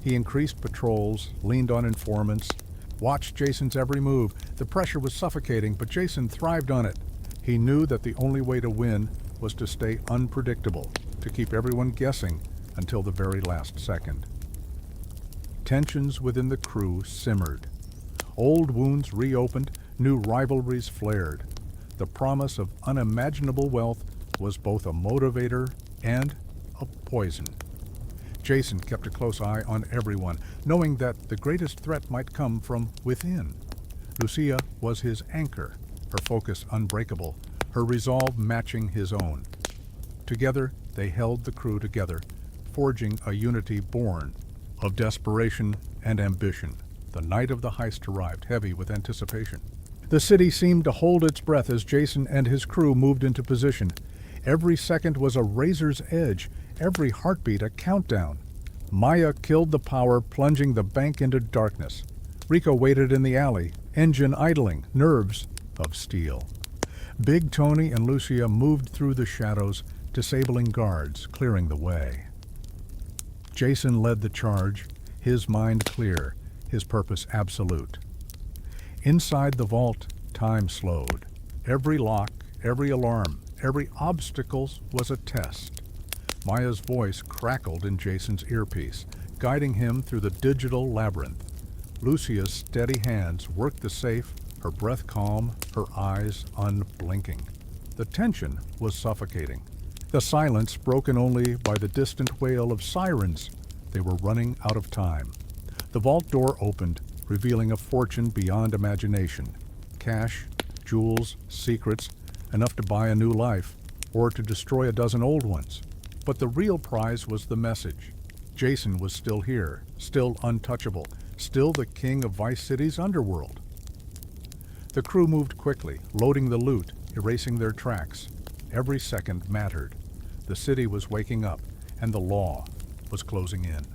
He increased patrols, leaned on informants, watched Jason's every move. The pressure was suffocating, but Jason thrived on it. He knew that the only way to win was to stay unpredictable, to keep everyone guessing until the very last second. Tensions within the crew simmered. Old wounds reopened, new rivalries flared. The promise of unimaginable wealth was both a motivator and a poison. Jason kept a close eye on everyone, knowing that the greatest threat might come from within. Lucia was his anchor, her focus unbreakable, her resolve matching his own. Together, they held the crew together, forging a unity born of desperation and ambition. The night of the heist arrived, heavy with anticipation. The city seemed to hold its breath as Jason and his crew moved into position. Every second was a razor's edge, every heartbeat a countdown. Maya killed the power, plunging the bank into darkness. Rico waited in the alley, engine idling, nerves of steel. Big Tony and Lucia moved through the shadows, disabling guards, clearing the way. Jason led the charge, his mind clear, his purpose absolute. Inside the vault, time slowed. Every lock, every alarm, every obstacle was a test. Maya's voice crackled in Jason's earpiece, guiding him through the digital labyrinth. Lucia's steady hands worked the safe, her breath calm, her eyes unblinking. The tension was suffocating. The silence broken only by the distant wail of sirens. They were running out of time. The vault door opened, revealing a fortune beyond imagination. Cash, jewels, secrets, enough to buy a new life, or to destroy a dozen old ones. But the real prize was the message. Jason was still here, still untouchable, still the king of Vice City's Underworld. The crew moved quickly, loading the loot, erasing their tracks. Every second mattered. The city was waking up, and the law was closing in.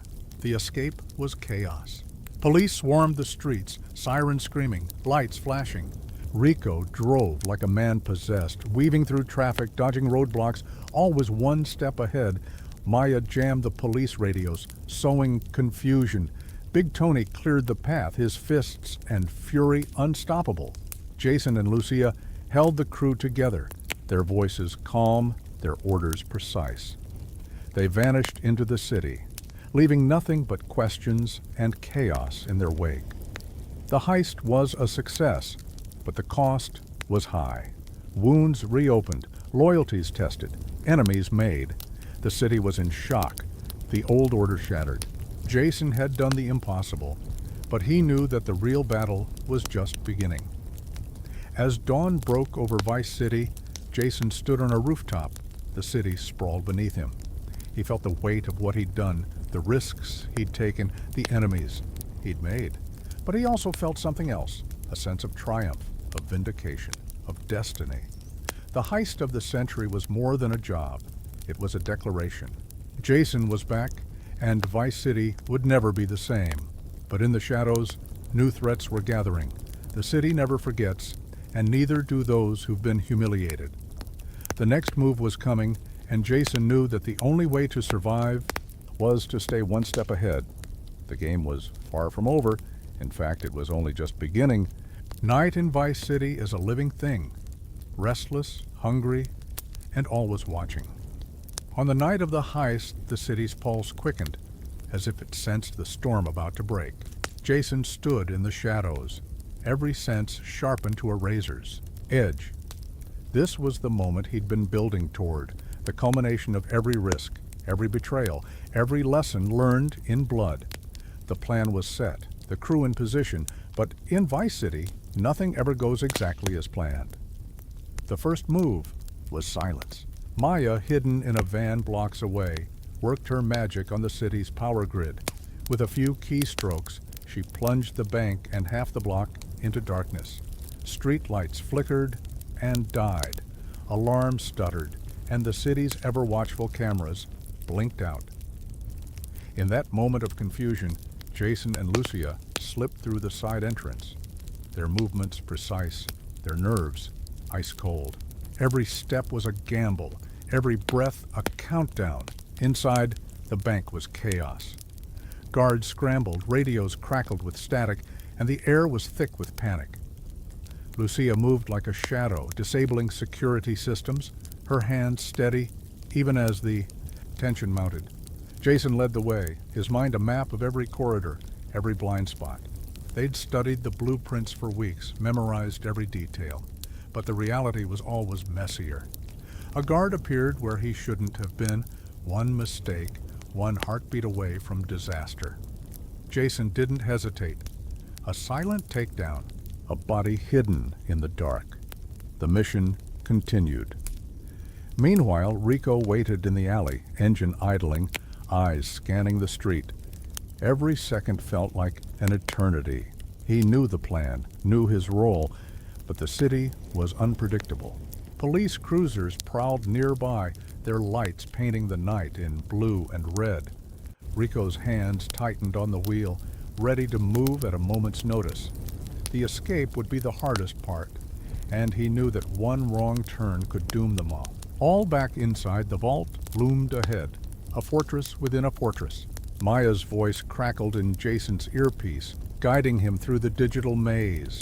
The escape was chaos. Police swarmed the streets, sirens screaming, lights flashing. Rico drove like a man possessed, weaving through traffic, dodging roadblocks, always one step ahead. Maya jammed the police radios, sowing confusion. Big Tony cleared the path, his fists and fury unstoppable. Jason and Lucia held the crew together, their voices calm, their orders precise. They vanished into the city, leaving nothing but questions and chaos in their wake. The heist was a success, but the cost was high. Wounds reopened, loyalties tested, enemies made. The city was in shock, the old order shattered. Jason had done the impossible, but he knew that the real battle was just beginning. As dawn broke over Vice City, Jason stood on a rooftop. The city sprawled beneath him. He felt the weight of what he'd done, the risks he'd taken, the enemies he'd made. But he also felt something else, a sense of triumph, of vindication, of destiny. The heist of the century was more than a job. It was a declaration. Jason was back, and Vice City would never be the same. But in the shadows, new threats were gathering. The city never forgets, and neither do those who've been humiliated. The next move was coming, and Jason knew that the only way to survive was to stay one step ahead. The game was far from over. In fact, it was only just beginning. Night in Vice City is a living thing, restless, hungry, and always watching. On the night of the heist, the city's pulse quickened, as if it sensed the storm about to break. Jason stood in the shadows, every sense sharpened to a razor's edge. This was the moment he'd been building toward, the culmination of every risk, every betrayal, every lesson learned in blood. The plan was set, the crew in position, but in Vice City, nothing ever goes exactly as planned. The first move was silence. Maya, hidden in a van blocks away, worked her magic on the city's power grid. With a few keystrokes, she plunged the bank and half the block into darkness. Street lights flickered and died. Alarms stuttered, and the city's ever-watchful cameras blinked out. In that moment of confusion, Jason and Lucia slipped through the side entrance, their movements precise, their nerves ice cold. Every step was a gamble, every breath a countdown. Inside, the bank was chaos. Guards scrambled, radios crackled with static, and the air was thick with panic. Lucia moved like a shadow, disabling security systems, her hands steady, even as the tension mounted. Jason led the way, his mind a map of every corridor, every blind spot. They'd studied the blueprints for weeks, memorized every detail. But the reality was always messier. A guard appeared where he shouldn't have been, one mistake, one heartbeat away from disaster. Jason didn't hesitate. A silent takedown, a body hidden in the dark. The mission continued. Meanwhile, Rico waited in the alley, engine idling, eyes scanning the street. Every second felt like an eternity. He knew the plan, knew his role, but the city was unpredictable. Police cruisers prowled nearby, their lights painting the night in blue and red. Rico's hands tightened on the wheel, ready to move at a moment's notice. The escape would be the hardest part, and he knew that one wrong turn could doom them all. All back inside, the vault loomed ahead, a fortress within a fortress. Maya's voice crackled in Jason's earpiece, guiding him through the digital maze.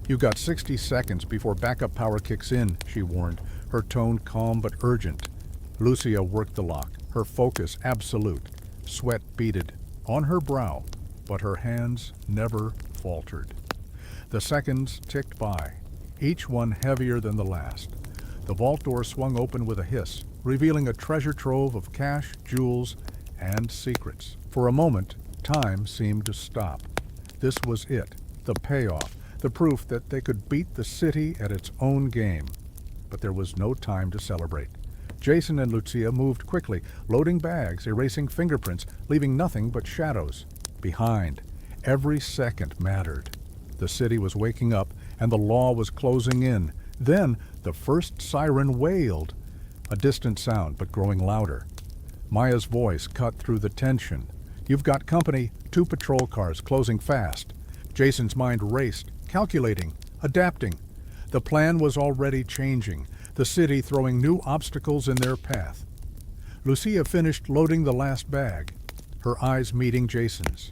"You've got 60 seconds before backup power kicks in," she warned, her tone calm but urgent. Lucia worked the lock, her focus absolute. Sweat beaded on her brow, but her hands never faltered. The seconds ticked by, each one heavier than the last. The vault door swung open with a hiss, revealing a treasure trove of cash, jewels, and secrets. For a moment, time seemed to stop. This was it, the payoff, the proof that they could beat the city at its own game. But there was no time to celebrate. Jason and Lucia moved quickly, loading bags, erasing fingerprints, leaving nothing but shadows. Behind, every second mattered. The city was waking up, and the law was closing in. Then, the first siren wailed. A distant sound, but growing louder. Maya's voice cut through the tension. "You've got company, 2 patrol cars closing fast." Jason's mind raced, calculating, adapting. The plan was already changing, the city throwing new obstacles in their path. Lucia finished loading the last bag, her eyes meeting Jason's.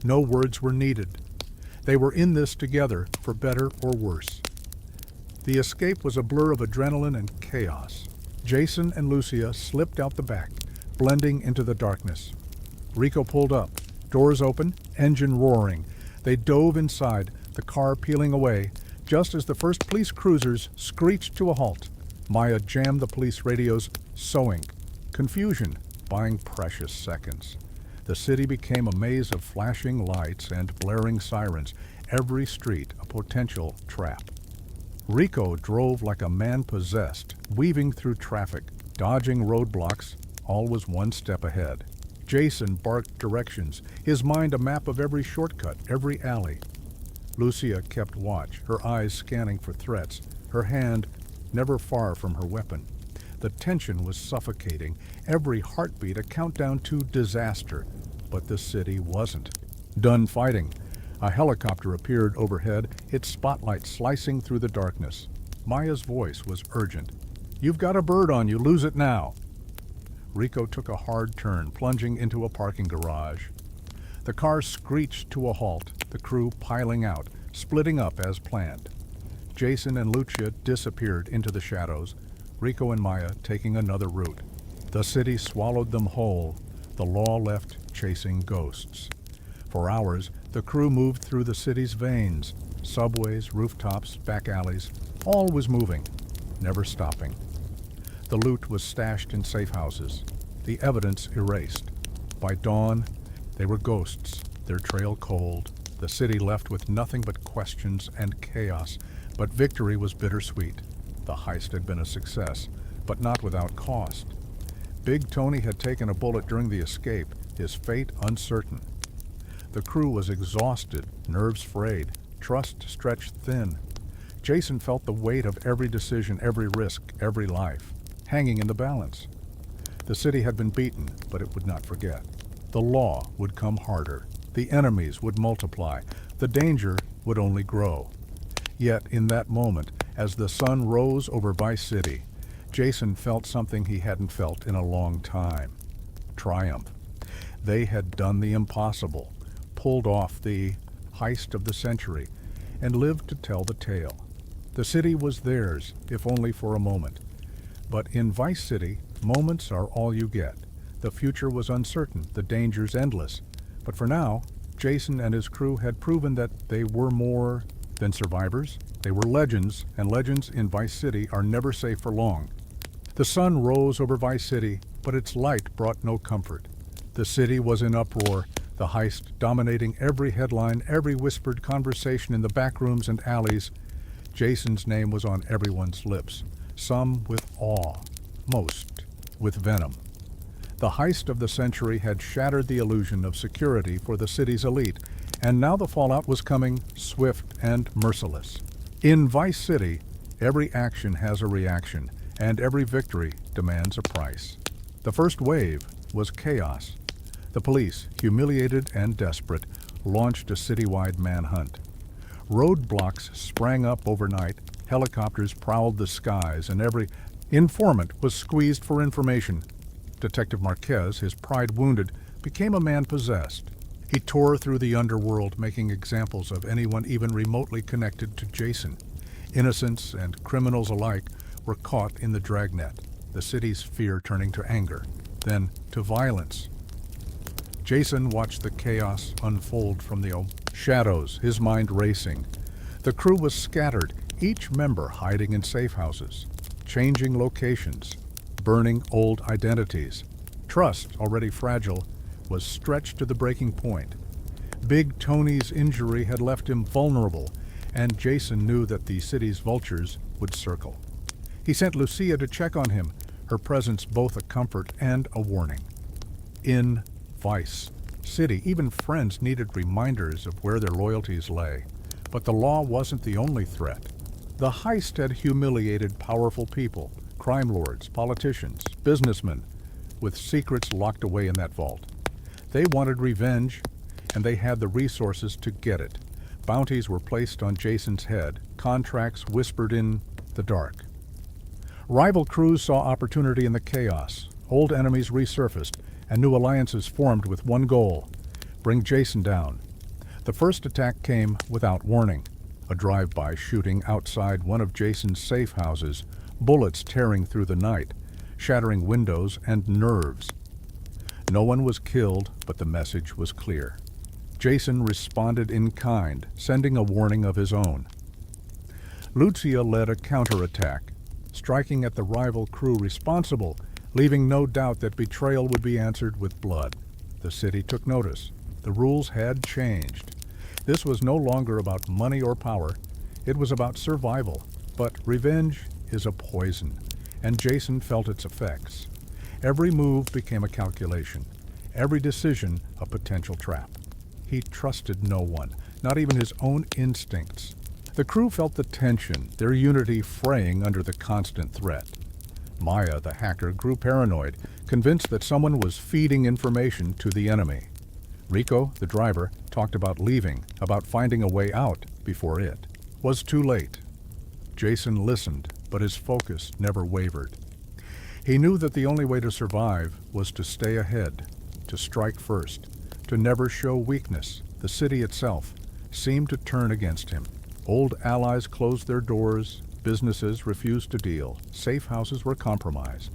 No words were needed. They were in this together, for better or worse. The escape was a blur of adrenaline and chaos. Jason and Lucia slipped out the back, blending into the darkness. Rico pulled up, doors open, engine roaring. They dove inside, the car peeling away, just as the first police cruisers screeched to a halt. Maya jammed the police radios, sewing. Confusion, buying precious seconds. The city became a maze of flashing lights and blaring sirens, every street a potential trap. Rico drove like a man possessed, weaving through traffic, dodging roadblocks, all was one step ahead. Jason barked directions, his mind a map of every shortcut, every alley. Lucia kept watch, her eyes scanning for threats, her hand never far from her weapon. The tension was suffocating, every heartbeat a countdown to disaster. But the city wasn't. Done fighting. A helicopter appeared overhead, its spotlight slicing through the darkness. Maya's voice was urgent. "You've got a bird on you, lose it now." Rico took a hard turn, plunging into a parking garage. The car screeched to a halt, the crew piling out, splitting up as planned. Jason and Lucia disappeared into the shadows, Rico and Maya taking another route. The city swallowed them whole, the law left chasing ghosts. For hours, the crew moved through the city's veins, subways, rooftops, back alleys. All was moving, never stopping. The loot was stashed in safe houses, the evidence erased. By dawn, they were ghosts, their trail cold, the city left with nothing but questions and chaos. But victory was bittersweet. The heist had been a success, but not without cost. Big Tony had taken a bullet during the escape, his fate uncertain. The crew was exhausted, nerves frayed, trust stretched thin. Jason felt the weight of every decision, every risk, every life, hanging in the balance. The city had been beaten, but it would not forget. The law would come harder. The enemies would multiply. The danger would only grow. Yet in that moment, as the sun rose over Vice City, Jason felt something he hadn't felt in a long time. Triumph. They had done the impossible, pulled off the heist of the century, and lived to tell the tale. The city was theirs, if only for a moment. But in Vice City, moments are all you get. The future was uncertain, the dangers endless. But for now, Jason and his crew had proven that they were more than survivors. They were legends, and legends in Vice City are never safe for long. The sun rose over Vice City, but its light brought no comfort. The city was in uproar, the heist dominating every headline, every whispered conversation in the back rooms and alleys. Jason's name was on everyone's lips, some with awe, most with venom. The heist of the century had shattered the illusion of security for the city's elite, and now the fallout was coming, swift and merciless. In Vice City, every action has a reaction, and every victory demands a price. The first wave was chaos. The police, humiliated and desperate, launched a citywide manhunt. Roadblocks sprang up overnight, helicopters prowled the skies, and every informant was squeezed for information. Detective Marquez, his pride wounded, became a man possessed. He tore through the underworld, making examples of anyone even remotely connected to Jason. Innocents and criminals alike were caught in the dragnet, the city's fear turning to anger, then to violence. Jason watched the chaos unfold from the shadows, his mind racing. The crew was scattered, each member hiding in safe houses, changing locations, burning old identities. Trust, already fragile, was stretched to the breaking point. Big Tony's injury had left him vulnerable, and Jason knew that the city's vultures would circle. He sent Lucia to check on him, her presence both a comfort and a warning. In Vice City, even friends needed reminders of where their loyalties lay. But the law wasn't the only threat. The heist had humiliated powerful people, crime lords, politicians, businessmen, with secrets locked away in that vault. They wanted revenge, and they had the resources to get it. Bounties were placed on Jason's head, contracts whispered in the dark. Rival crews saw opportunity in the chaos. Old enemies resurfaced, and new alliances formed with one goal: bring Jason down. The first attack came without warning. A drive-by shooting outside one of Jason's safe houses, bullets tearing through the night, shattering windows and nerves. No one was killed, but the message was clear. Jason responded in kind, sending a warning of his own. Lucia led a counterattack, striking at the rival crew responsible, leaving no doubt that betrayal would be answered with blood. The city took notice. The rules had changed. This was no longer about money or power. It was about survival. But revenge is a poison, and Jason felt its effects. Every move became a calculation, every decision a potential trap. He trusted no one, not even his own instincts. The crew felt the tension, their unity fraying under the constant threat. Maya, the hacker, grew paranoid, convinced that someone was feeding information to the enemy. Rico, the driver, talked about leaving, about finding a way out before it was too late. Jason listened, but his focus never wavered. He knew that the only way to survive was to stay ahead, to strike first, to never show weakness. The city itself seemed to turn against him. Old allies closed their doors, businesses refused to deal, safe houses were compromised.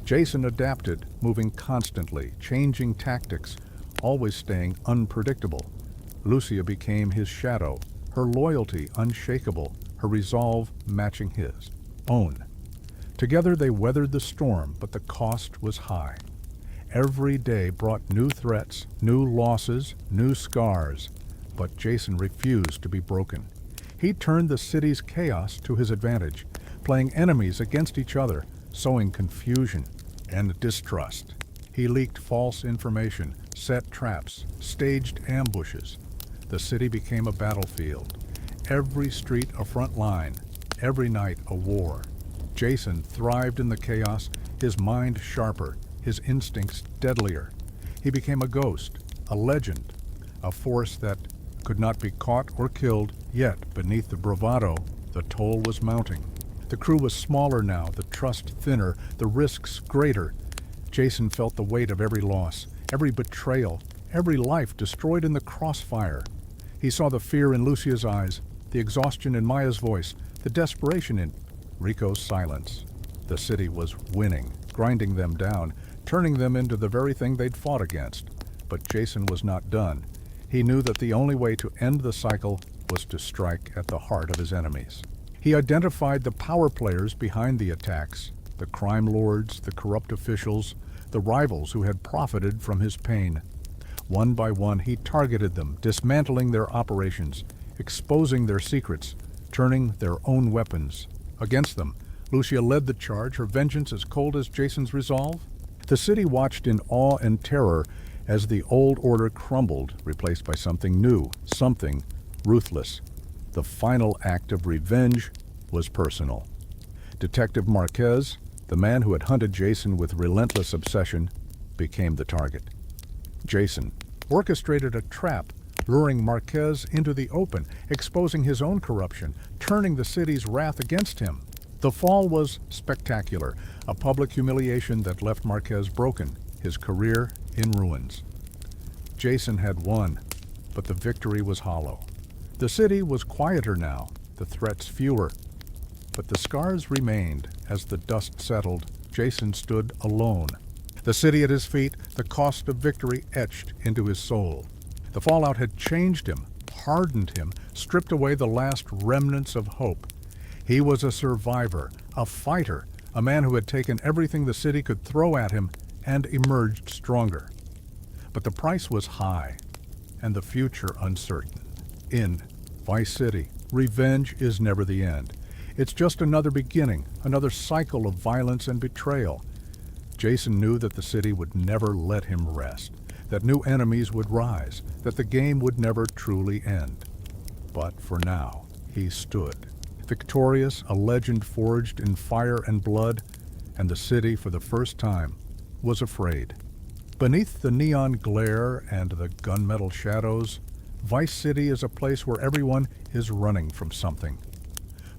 Jason adapted, moving constantly, changing tactics, always staying unpredictable. Lucia became his shadow, her loyalty unshakable, her resolve matching his own. Together they weathered the storm, but the cost was high. Every day brought new threats, new losses, new scars, but Jason refused to be broken. He turned the city's chaos to his advantage, playing enemies against each other, sowing confusion and distrust. He leaked false information, set traps, staged ambushes. The city became a battlefield. Every street a front line, every night a war. Jason thrived in the chaos, his mind sharper, his instincts deadlier. He became a ghost, a legend, a force that could not be caught or killed, yet beneath the bravado, the toll was mounting. The crew was smaller now, the trust thinner, the risks greater. Jason felt the weight of every loss, every betrayal, every life destroyed in the crossfire. He saw the fear in Lucia's eyes, the exhaustion in Maya's voice, the desperation in Rico's silence. The city was winning, grinding them down, turning them into the very thing they'd fought against. But Jason was not done. He knew that the only way to end the cycle was to strike at the heart of his enemies. He identified the power players behind the attacks, the crime lords, the corrupt officials, the rivals who had profited from his pain. One by one, he targeted them, dismantling their operations, exposing their secrets, turning their own weapons against them. Lucia led the charge, her vengeance as cold as Jason's resolve. The city watched in awe and terror as the old order crumbled, replaced by something new, something ruthless. The final act of revenge was personal. Detective Marquez, the man who had hunted Jason with relentless obsession, became the target. Jason orchestrated a trap, luring Marquez into the open, exposing his own corruption, turning the city's wrath against him. The fall was spectacular, a public humiliation that left Marquez broken, his career in ruins. Jason had won, but the victory was hollow. The city was quieter now, the threats fewer, but the scars remained. As the dust settled, Jason stood alone. The city at his feet, the cost of victory etched into his soul. The fallout had changed him, hardened him, stripped away the last remnants of hope. He was a survivor, a fighter, a man who had taken everything the city could throw at him and emerged stronger. But the price was high, and the future uncertain. In Vice City, revenge is never the end. It's just another beginning, another cycle of violence and betrayal. Jason knew that the city would never let him rest, that new enemies would rise, that the game would never truly end. But for now, he stood, victorious, a legend forged in fire and blood, and the city, for the first time, was afraid. Beneath the neon glare and the gunmetal shadows, Vice City is a place where everyone is running from something.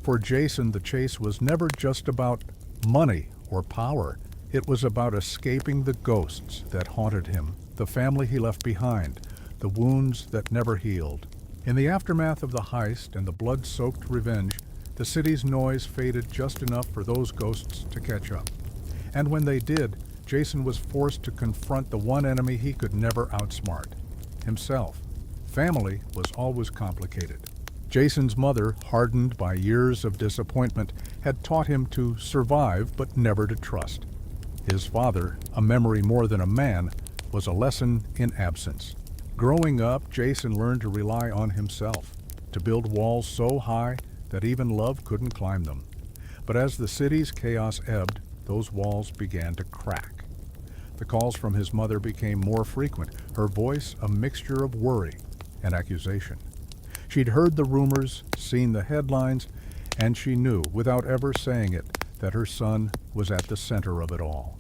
For Jason, the chase was never just about money or power. It was about escaping the ghosts that haunted him, the family he left behind, the wounds that never healed. In the aftermath of the heist and the blood-soaked revenge, the city's noise faded just enough for those ghosts to catch up. And when they did, Jason was forced to confront the one enemy he could never outsmart: himself. Family was always complicated. Jason's mother, hardened by years of disappointment, had taught him to survive but never to trust. His father, a memory more than a man, was a lesson in absence. Growing up, Jason learned to rely on himself, to build walls so high that even love couldn't climb them. But as the city's chaos ebbed, those walls began to crack. The calls from his mother became more frequent, her voice a mixture of worry and accusation. She'd heard the rumors, seen the headlines, and she knew, without ever saying it, that her son was at the center of it all.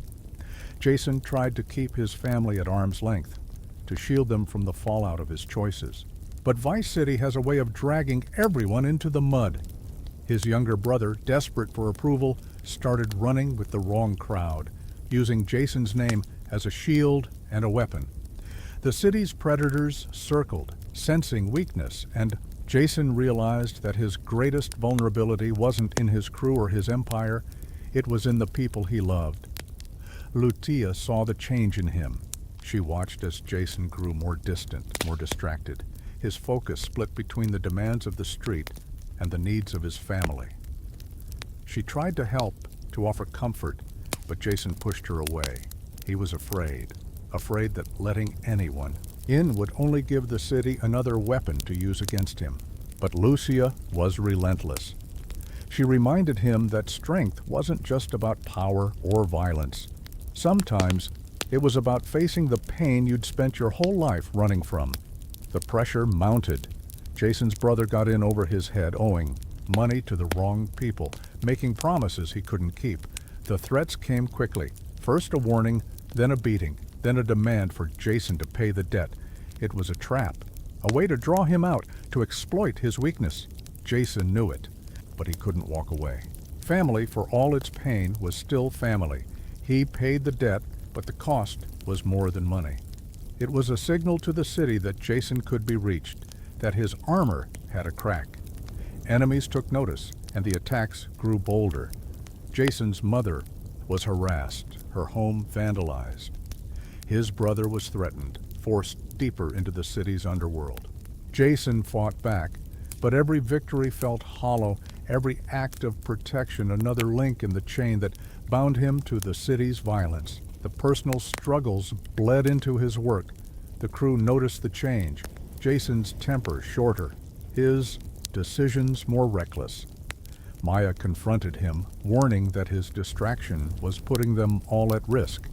Jason tried to keep his family at arm's length, to shield them from the fallout of his choices. But Vice City has a way of dragging everyone into the mud. His younger brother, desperate for approval, started running with the wrong crowd, using Jason's name as a shield and a weapon. The city's predators circled, sensing weakness, and Jason realized that his greatest vulnerability wasn't in his crew or his empire, it was in the people he loved. Lucia saw the change in him. She watched as Jason grew more distant, more distracted. His focus split between the demands of the street and the needs of his family. She tried to help, to offer comfort, but Jason pushed her away. He was afraid that letting anyone in would only give the city another weapon to use against him. But Lucia was relentless. She reminded him that strength wasn't just about power or violence. Sometimes it was about facing the pain you'd spent your whole life running from. The pressure mounted. Jason's brother got in over his head, owing money to the wrong people, making promises he couldn't keep. The threats came quickly. First a warning, then a beating, then a demand for Jason to pay the debt. It was a trap, a way to draw him out, to exploit his weakness. Jason knew it, but he couldn't walk away. Family, for all its pain, was still family. He paid the debt, but the cost was more than money. It was a signal to the city that Jason could be reached, that his armor had a crack. Enemies took notice, and the attacks grew bolder. Jason's mother was harassed, her home vandalized. His brother was threatened, forced deeper into the city's underworld. Jason fought back, but every victory felt hollow, every act of protection another link in the chain that bound him to the city's violence. The personal struggles bled into his work. The crew noticed the change. Jason's temper shorter, his decisions more reckless. Maya confronted him, warning that his distraction was putting them all at risk.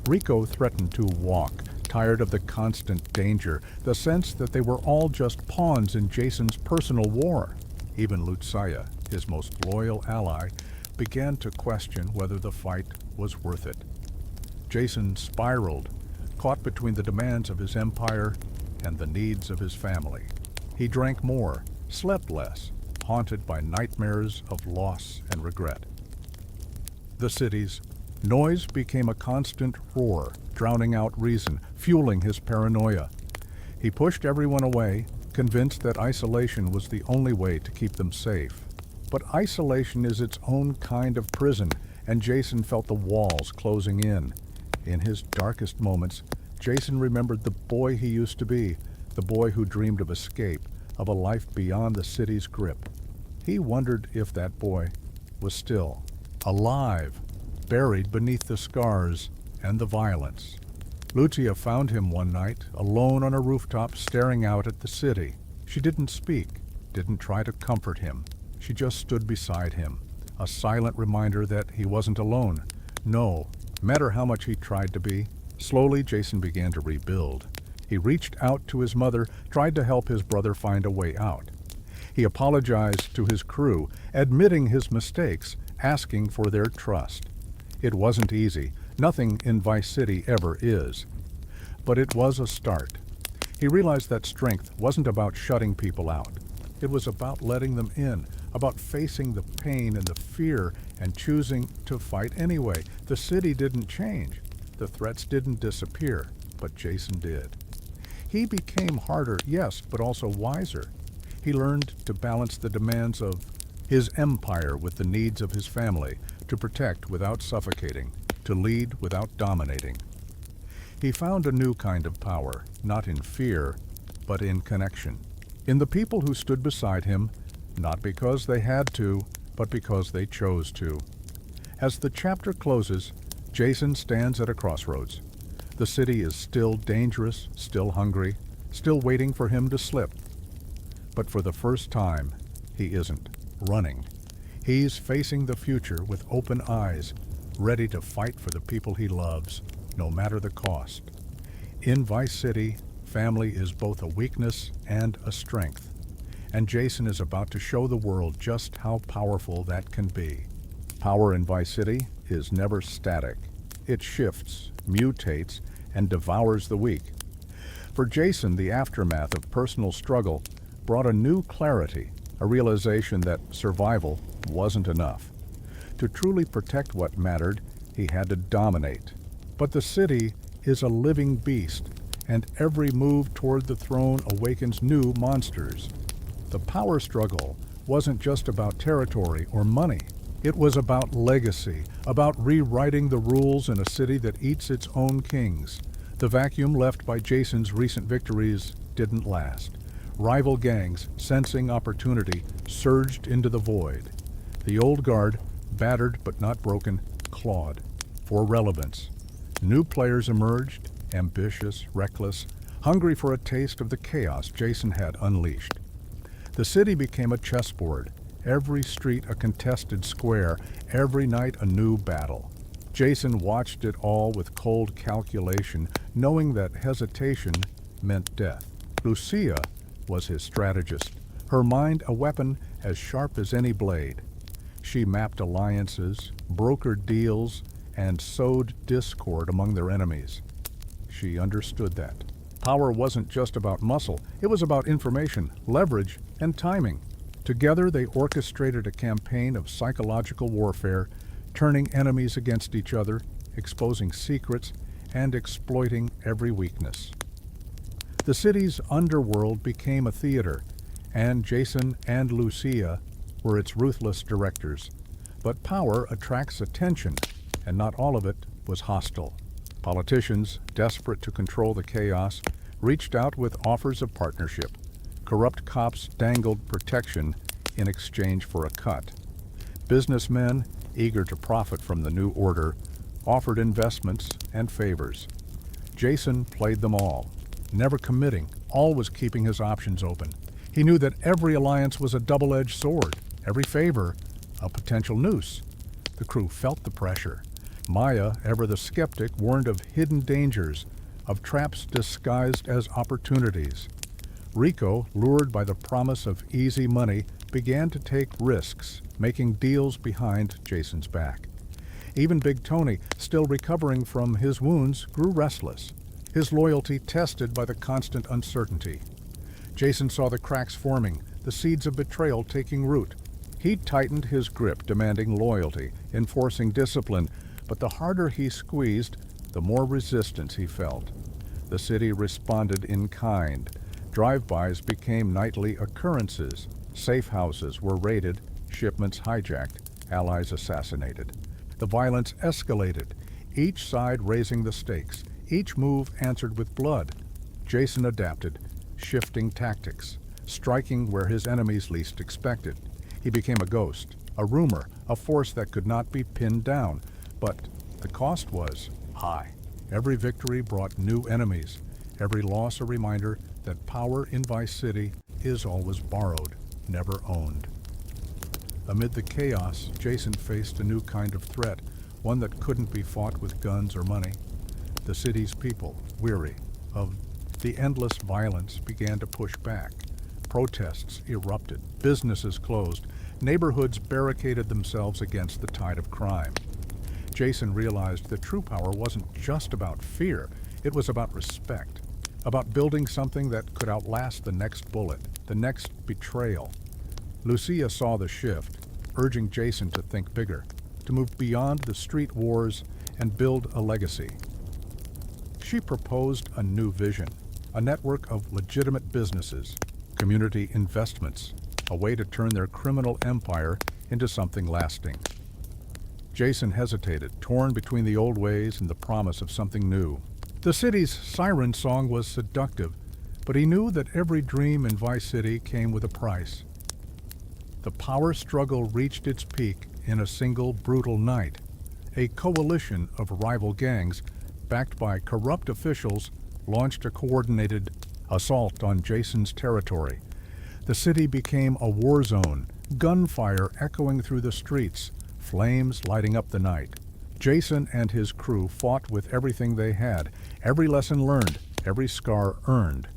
Rico threatened to walk, tired of the constant danger, the sense that they were all just pawns in Jason's personal war. Even Lucia, his most loyal ally, began to question whether the fight was worth it. Jason spiraled, caught between the demands of his empire and the needs of his family. He drank more, slept less, haunted by nightmares of loss and regret. The city's Noise became a constant roar, drowning out reason, fueling his paranoia. He pushed everyone away, convinced that isolation was the only way to keep them safe. But isolation is its own kind of prison, and Jason felt the walls closing in. In his darkest moments, Jason remembered the boy he used to be, the boy who dreamed of escape, of a life beyond the city's grip. He wondered if that boy was still alive, buried beneath the scars and the violence. Lucia found him one night, alone on a rooftop staring out at the city. She didn't speak, didn't try to comfort him. She just stood beside him, a silent reminder that he wasn't alone. No matter how much he tried to be. Slowly, Jason began to rebuild. He reached out to his mother, tried to help his brother find a way out. He apologized to his crew, admitting his mistakes, asking for their trust. It wasn't easy. Nothing in Vice City ever is. But it was a start. He realized that strength wasn't about shutting people out. It was about letting them in, about facing the pain and the fear and choosing to fight anyway. The city didn't change. The threats didn't disappear, but Jason did. He became harder, yes, but also wiser. He learned to balance the demands of his empire with the needs of his family, to protect without suffocating, to lead without dominating. He found a new kind of power, not in fear, but in connection. In the people who stood beside him, not because they had to, but because they chose to. As the chapter closes, Jason stands at a crossroads. The city is still dangerous, still hungry, still waiting for him to slip. But for the first time, he isn't running. He's facing the future with open eyes, ready to fight for the people he loves, no matter the cost. In Vice City, family is both a weakness and a strength. And Jason is about to show the world just how powerful that can be. Power in Vice City is never static. It shifts, mutates, and devours the weak. For Jason, the aftermath of personal struggle brought a new clarity, a realization that survival wasn't enough. To truly protect what mattered, he had to dominate. But the city is a living beast, and every move toward the throne awakens new monsters. The power struggle wasn't just about territory or money. It was about legacy, about rewriting the rules in a city that eats its own kings. The vacuum left by Jason's recent victories didn't last. Rival gangs, sensing opportunity, surged into the void. The old guard, battered but not broken, clawed for relevance. New players emerged, ambitious, reckless, hungry for a taste of the chaos Jason had unleashed. The city became a chessboard, every street a contested square, every night a new battle. Jason watched it all with cold calculation, knowing that hesitation meant death. Lucia was his strategist, her mind a weapon as sharp as any blade. She mapped alliances, brokered deals, and sowed discord among their enemies. She understood that. Power wasn't just about muscle, it was about information, leverage, and timing. Together they orchestrated a campaign of psychological warfare, turning enemies against each other, exposing secrets, and exploiting every weakness. The city's underworld became a theater, and Jason and Lucia were its ruthless directors. But power attracts attention, and not all of it was hostile. Politicians, desperate to control the chaos, reached out with offers of partnership. Corrupt cops dangled protection in exchange for a cut. Businessmen, eager to profit from the new order, offered investments and favors. Jason played them all, never committing, always keeping his options open. He knew that every alliance was a double-edged sword, every favor a potential noose. The crew felt the pressure. Maya, ever the skeptic, warned of hidden dangers, of traps disguised as opportunities. Rico, lured by the promise of easy money, began to take risks, making deals behind Jason's back. Even Big Tony, still recovering from his wounds, grew restless, his loyalty tested by the constant uncertainty. Jason saw the cracks forming, the seeds of betrayal taking root. He tightened his grip, demanding loyalty, enforcing discipline, But the harder he squeezed, the more resistance he felt. The city responded in kind. Drive-bys became nightly occurrences. Safe houses were raided, shipments hijacked, allies assassinated. The violence escalated, each side raising the stakes, each move answered with blood. Jason adapted, shifting tactics, striking where his enemies least expected. He became a ghost, a rumor, a force that could not be pinned down. But the cost was high. Every victory brought new enemies, every loss a reminder that power in Vice City is always borrowed, never owned. Amid the chaos, Jason faced a new kind of threat, one that couldn't be fought with guns or money. The city's people, weary of the endless violence, began to push back. Protests erupted, businesses closed, neighborhoods barricaded themselves against the tide of crime. Jason realized that true power wasn't just about fear, it was about respect, about building something that could outlast the next bullet, the next betrayal. Lucia saw the shift, urging Jason to think bigger, to move beyond the street wars and build a legacy. She proposed a new vision, a network of legitimate businesses, community investments, a way to turn their criminal empire into something lasting. Jason hesitated, torn between the old ways and the promise of something new. The city's siren song was seductive, but he knew that every dream in Vice City came with a price. The power struggle reached its peak in a single brutal night. A coalition of rival gangs, backed by corrupt officials, launched a coordinated assault on Jason's territory. The city became a war zone, gunfire echoing through the streets, flames lighting up the night. Jason and his crew fought with everything they had, every lesson learned, every scar earned.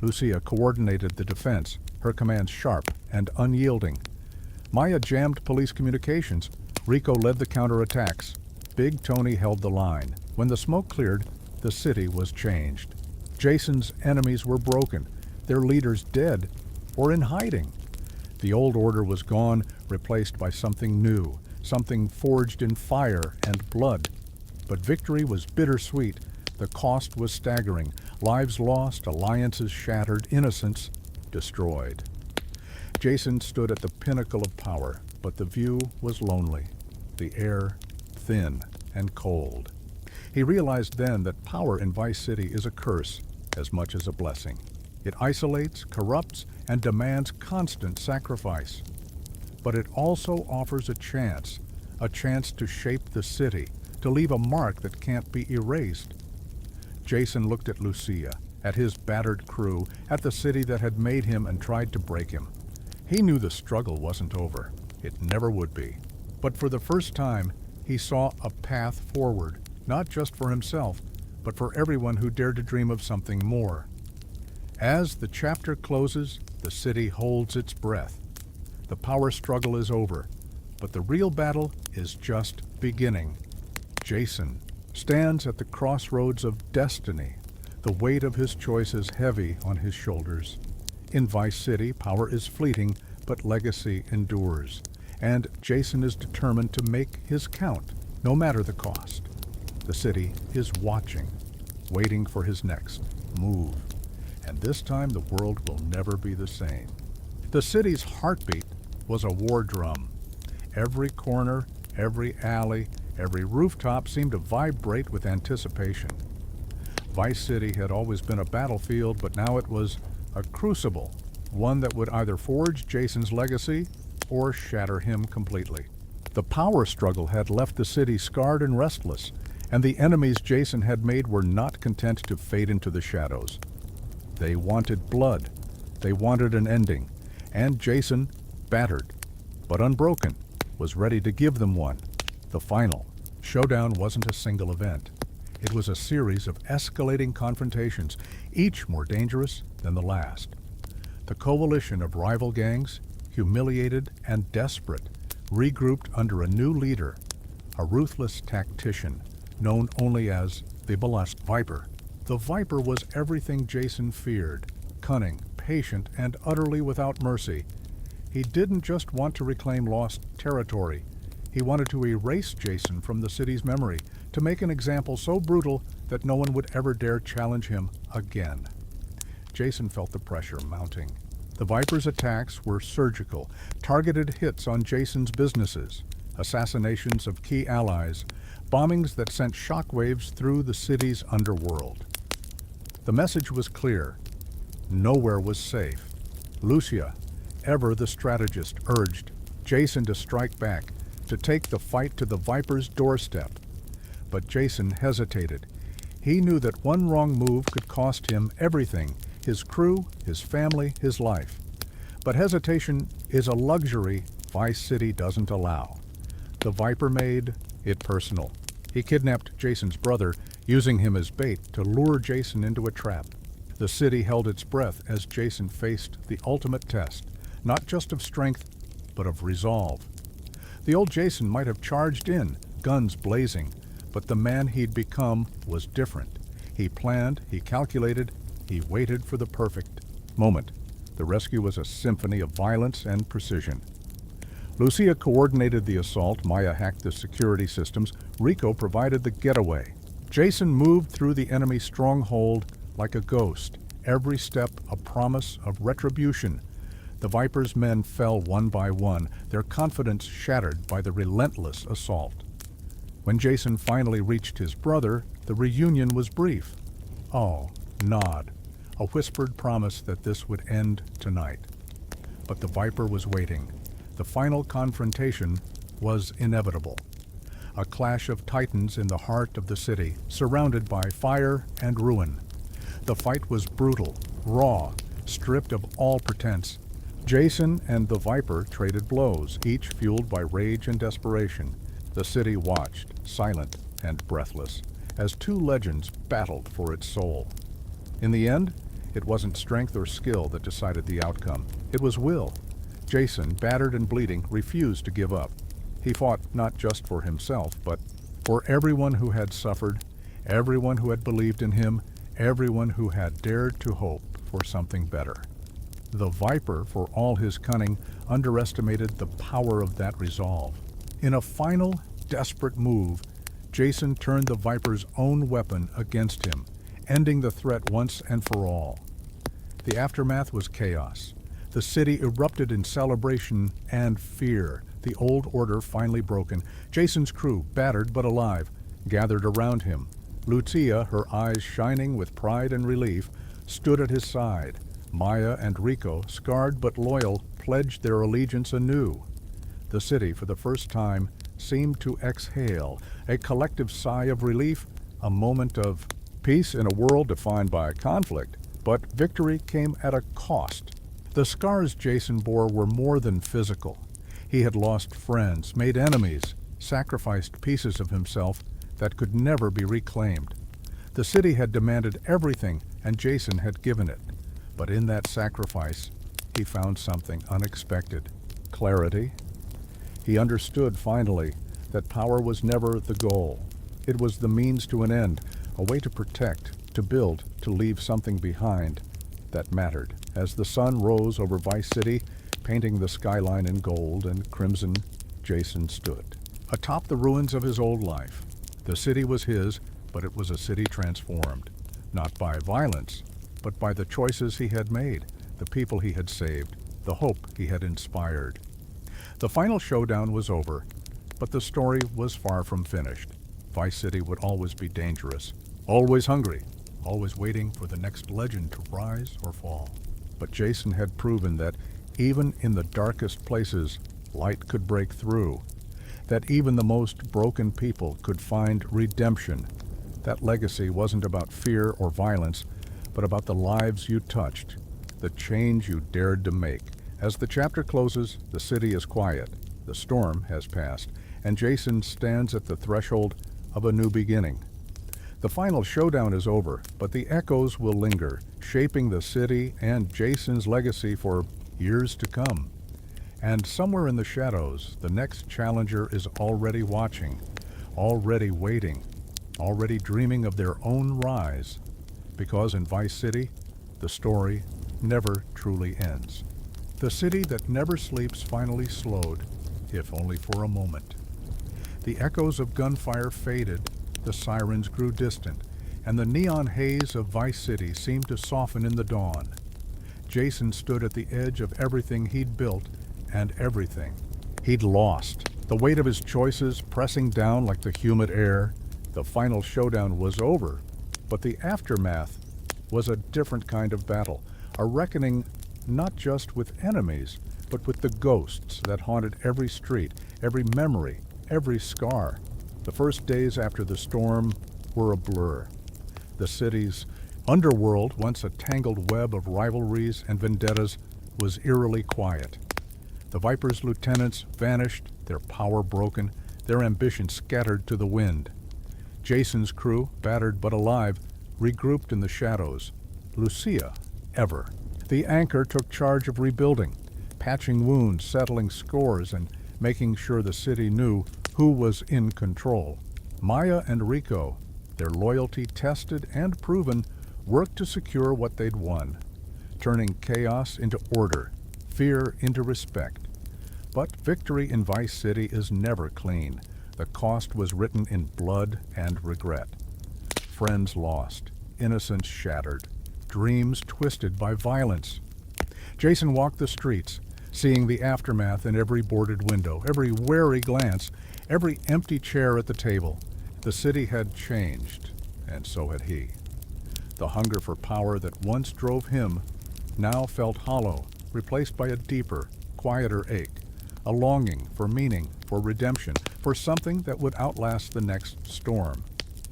Lucia coordinated the defense, her commands sharp and unyielding. Maya jammed police communications. Rico led the counterattacks. Big Tony held the line. When the smoke cleared, the city was changed. Jason's enemies were broken, their leaders dead or in hiding. The old order was gone, replaced by something new, something forged in fire and blood. But victory was bittersweet. The cost was staggering. Lives lost, alliances shattered, innocence destroyed. Jason stood at the pinnacle of power, but the view was lonely, the air thin and cold. He realized then that power in Vice City is a curse as much as a blessing. It isolates, corrupts, and demands constant sacrifice. But it also offers a chance to shape the city, to leave a mark that can't be erased. Jason looked at Lucia, at his battered crew, at the city that had made him and tried to break him. He knew the struggle wasn't over. It never would be. But for the first time, he saw a path forward, not just for himself, but for everyone who dared to dream of something more. As the chapter closes, the city holds its breath. The power struggle is over, but the real battle is just beginning. Jason stands at the crossroads of destiny, the weight of his choices heavy on his shoulders. In Vice City, power is fleeting, but legacy endures. And Jason is determined to make his count, no matter the cost. The city is watching, waiting for his next move. And this time the world will never be the same. The city's heartbeat was a war drum. Every corner, every alley, every rooftop seemed to vibrate with anticipation. Vice City had always been a battlefield, but now it was a crucible, one that would either forge Jason's legacy or shatter him completely. The power struggle had left the city scarred and restless, and the enemies Jason had made were not content to fade into the shadows. They wanted blood. They wanted an ending. And Jason, battered but unbroken, was ready to give them one. The final showdown wasn't a single event. It was a series of escalating confrontations, each more dangerous than the last. The coalition of rival gangs, humiliated and desperate, regrouped under a new leader, a ruthless tactician known only as the Mollusk Viper. The Viper was everything Jason feared, cunning, patient, and utterly without mercy. He didn't just want to reclaim lost territory. He wanted to erase Jason from the city's memory, to make an example so brutal that no one would ever dare challenge him again. Jason felt the pressure mounting. The Viper's attacks were surgical, targeted hits on Jason's businesses, assassinations of key allies, bombings that sent shockwaves through the city's underworld. The message was clear. Nowhere was safe. Lucia, ever the strategist, urged Jason to strike back, to take the fight to the Viper's doorstep. But Jason hesitated. He knew that one wrong move could cost him everything, his crew, his family, his life. But hesitation is a luxury Vice City doesn't allow. The Viper made it personal. He kidnapped Jason's brother, using him as bait to lure Jason into a trap. The city held its breath as Jason faced the ultimate test, not just of strength, but of resolve. The old Jason might have charged in, guns blazing, but the man he'd become was different. He planned, he calculated, he waited for the perfect moment. The rescue was a symphony of violence and precision. Lucia coordinated the assault, Maya hacked the security systems, Rico provided the getaway. Jason moved through the enemy stronghold like a ghost, every step a promise of retribution. The Viper's men fell one by one, their confidence shattered by the relentless assault. When Jason finally reached his brother, the reunion was brief. Oh, nod, a whispered promise that this would end tonight. But the Viper was waiting. The final confrontation was inevitable. A clash of titans in the heart of the city, surrounded by fire and ruin. The fight was brutal, raw, stripped of all pretense. Jason and the Viper traded blows, each fueled by rage and desperation. The city watched, silent and breathless, as two legends battled for its soul. In the end, it wasn't strength or skill that decided the outcome. It was will. Jason, battered and bleeding, refused to give up. He fought not just for himself, but for everyone who had suffered, everyone who had believed in him, everyone who had dared to hope for something better. The Viper, for all his cunning, underestimated the power of that resolve. In a final, desperate move, Jason turned the Viper's own weapon against him, ending the threat once and for all. The aftermath was chaos. The city erupted in celebration and fear, the old order finally broken. Jason's crew, battered but alive, gathered around him. Lucia, her eyes shining with pride and relief, stood at his side. Maya and Rico, scarred but loyal, pledged their allegiance anew. The city, for the first time, seemed to exhale, a collective sigh of relief, a moment of peace in a world defined by conflict. But victory came at a cost. The scars Jason bore were more than physical. He had lost friends, made enemies, sacrificed pieces of himself that could never be reclaimed. The city had demanded everything, and Jason had given it. But in that sacrifice, he found something unexpected. Clarity. He understood, finally, that power was never the goal. It was the means to an end, a way to protect, to build, to leave something behind that mattered. As the sun rose over Vice City, painting the skyline in gold and crimson, Jason stood. Atop the ruins of his old life. The city was his, but it was a city transformed. Not by violence, but by the choices he had made, the people he had saved, the hope he had inspired. The final showdown was over, but the story was far from finished. Vice City would always be dangerous, always hungry, always waiting for the next legend to rise or fall. But Jason had proven that even in the darkest places, light could break through, that even the most broken people could find redemption. That legacy wasn't about fear or violence, but about the lives you touched, the change you dared to make. As the chapter closes, the city is quiet, the storm has passed, and Jason stands at the threshold of a new beginning. The final showdown is over, but the echoes will linger, shaping the city and Jason's legacy for years to come. And somewhere in the shadows, the next challenger is already watching, already waiting, already dreaming of their own rise. Because in Vice City, the story never truly ends. The city that never sleeps finally slowed, if only for a moment. The echoes of gunfire faded, the sirens grew distant, and the neon haze of Vice City seemed to soften in the dawn. Jason stood at the edge of everything he'd built and everything he'd lost. The weight of his choices pressing down like the humid air. The final showdown was over, but the aftermath was a different kind of battle, a reckoning not just with enemies, but with the ghosts that haunted every street, every memory, every scar. The first days after the storm were a blur. The city's underworld, once a tangled web of rivalries and vendettas, was eerily quiet. The Viper's lieutenants vanished, their power broken, their ambition scattered to the wind. Jason's crew, battered but alive, regrouped in the shadows. Lucia, ever. The anchor took charge of rebuilding, patching wounds, settling scores, and making sure the city knew who was in control. Maya and Rico, their loyalty tested and proven, worked to secure what they'd won, turning chaos into order, fear into respect. But victory in Vice City is never clean. The cost was written in blood and regret. Friends lost, innocence shattered, dreams twisted by violence. Jason walked the streets, seeing the aftermath in every boarded window, every wary glance, every empty chair at the table. The city had changed, and so had he. The hunger for power that once drove him now felt hollow, replaced by a deeper, quieter ache, a longing for meaning, for redemption, for something that would outlast the next storm.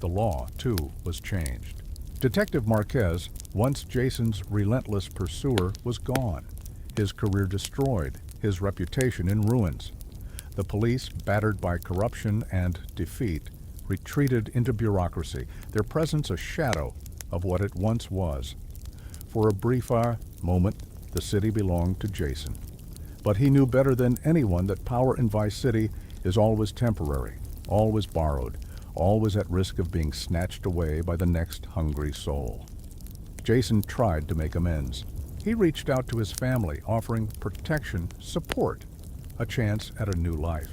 The law, too, was changed. Detective Marquez, once Jason's relentless pursuer, was gone, his career destroyed, his reputation in ruins. The police, battered by corruption and defeat, retreated into bureaucracy, their presence a shadow of what it once was. For a brief moment, the city belonged to Jason. But he knew better than anyone that power in Vice City is always temporary, always borrowed, always at risk of being snatched away by the next hungry soul. Jason tried to make amends. He reached out to his family, offering protection, support, a chance at a new life.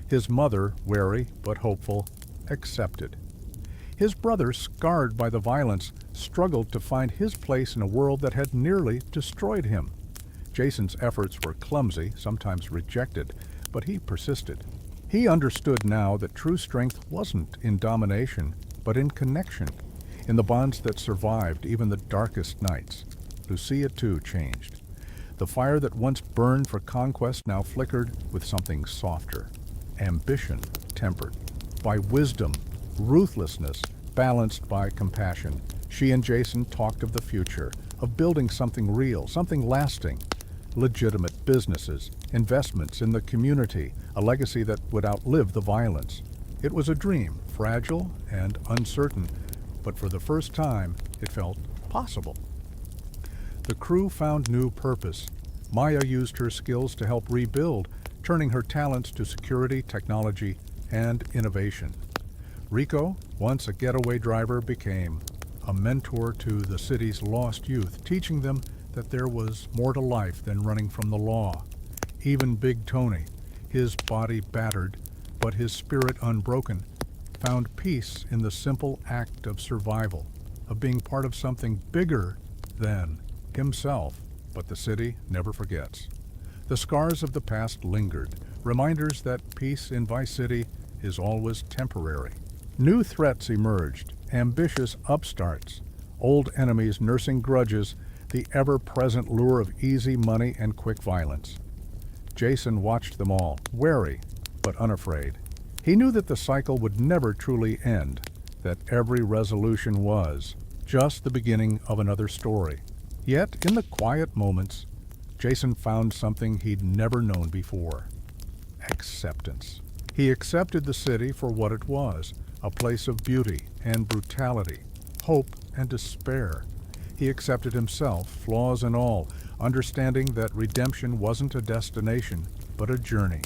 His mother, wary but hopeful, accepted. His brother, scarred by the violence, struggled to find his place in a world that had nearly destroyed him. Jason's efforts were clumsy, sometimes rejected, but he persisted. He understood now that true strength wasn't in domination, but in connection, in the bonds that survived even the darkest nights. Lucia, too, changed. The fire that once burned for conquest now flickered with something softer. Ambition tempered by wisdom, ruthlessness balanced by compassion. She and Jason talked of the future, of building something real, something lasting. Legitimate businesses, investments in the community, a legacy that would outlive the violence. It was a dream, fragile and uncertain, but for the first time it felt possible. The crew found new purpose. Maya used her skills to help rebuild, turning her talents to security, technology, and innovation. Rico, once a getaway driver, became a mentor to the city's lost youth, teaching them that there was more to life than running from the law. Even Big Tony, his body battered, but his spirit unbroken, found peace in the simple act of survival, of being part of something bigger than himself. But the city never forgets. The scars of the past lingered, reminders that peace in Vice City is always temporary. New threats emerged, ambitious upstarts, old enemies nursing grudges, the ever-present lure of easy money and quick violence. Jason watched them all, wary but unafraid. He knew that the cycle would never truly end, that every resolution was just the beginning of another story. Yet, in the quiet moments, Jason found something he'd never known before: acceptance. He accepted the city for what it was, a place of beauty and brutality, hope and despair. He accepted himself, flaws and all, understanding that redemption wasn't a destination, but a journey.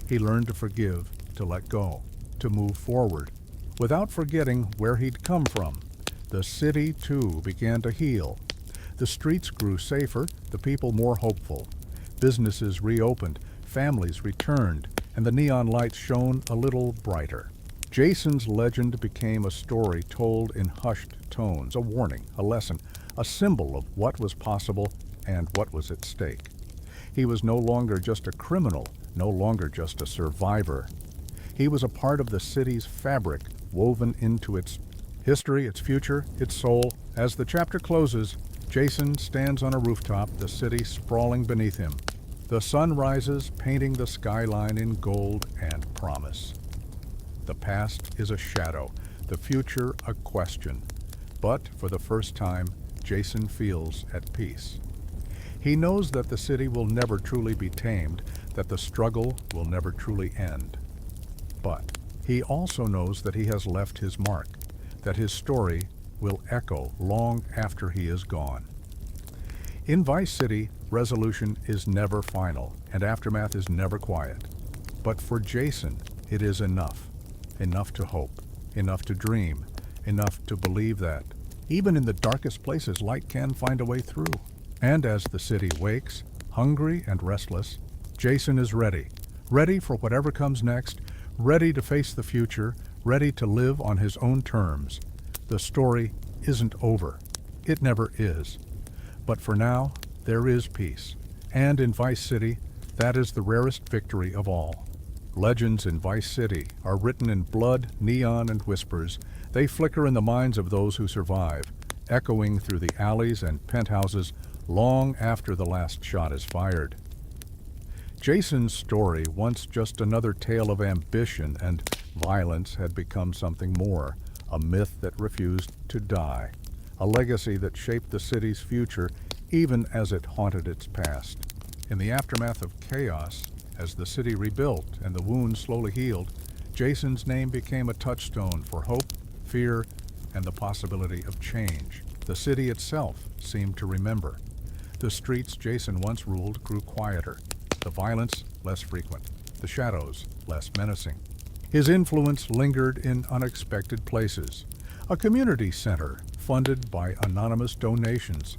He learned to forgive, to let go, to move forward, without forgetting where he'd come from. The city, too, began to heal. The streets grew safer, the people more hopeful. Businesses reopened, families returned, and the neon lights shone a little brighter. Jason's legend became a story told in hushed tones, a warning, a lesson, a symbol of what was possible and what was at stake. He was no longer just a criminal, no longer just a survivor. He was a part of the city's fabric, woven into its history, its future, its soul. As the chapter closes, Jason stands on a rooftop, the city sprawling beneath him. The sun rises, painting the skyline in gold and promise. The past is a shadow, the future a question. But for the first time, Jason feels at peace. He knows that the city will never truly be tamed, that the struggle will never truly end. But he also knows that he has left his mark, that his story will echo long after he is gone. In Vice City, resolution is never final, and aftermath is never quiet. But for Jason, it is enough. Enough to hope, enough to dream, enough to believe that, even in the darkest places, light can find a way through. And as the city wakes, hungry and restless, Jason is ready. Ready for whatever comes next, ready to face the future, ready to live on his own terms. The story isn't over. It never is. But for now, there is peace. And in Vice City, that is the rarest victory of all. Legends in Vice City are written in blood, neon, and whispers. They flicker in the minds of those who survive, echoing through the alleys and penthouses long after the last shot is fired. Jason's story, once just another tale of ambition and violence, had become something more, a myth that refused to die, a legacy that shaped the city's future even as it haunted its past. In the aftermath of chaos, as the city rebuilt and the wounds slowly healed, Jason's name became a touchstone for hope, fear, and the possibility of change. The city itself seemed to remember. The streets Jason once ruled grew quieter, the violence less frequent, the shadows less menacing. His influence lingered in unexpected places. A community center funded by anonymous donations,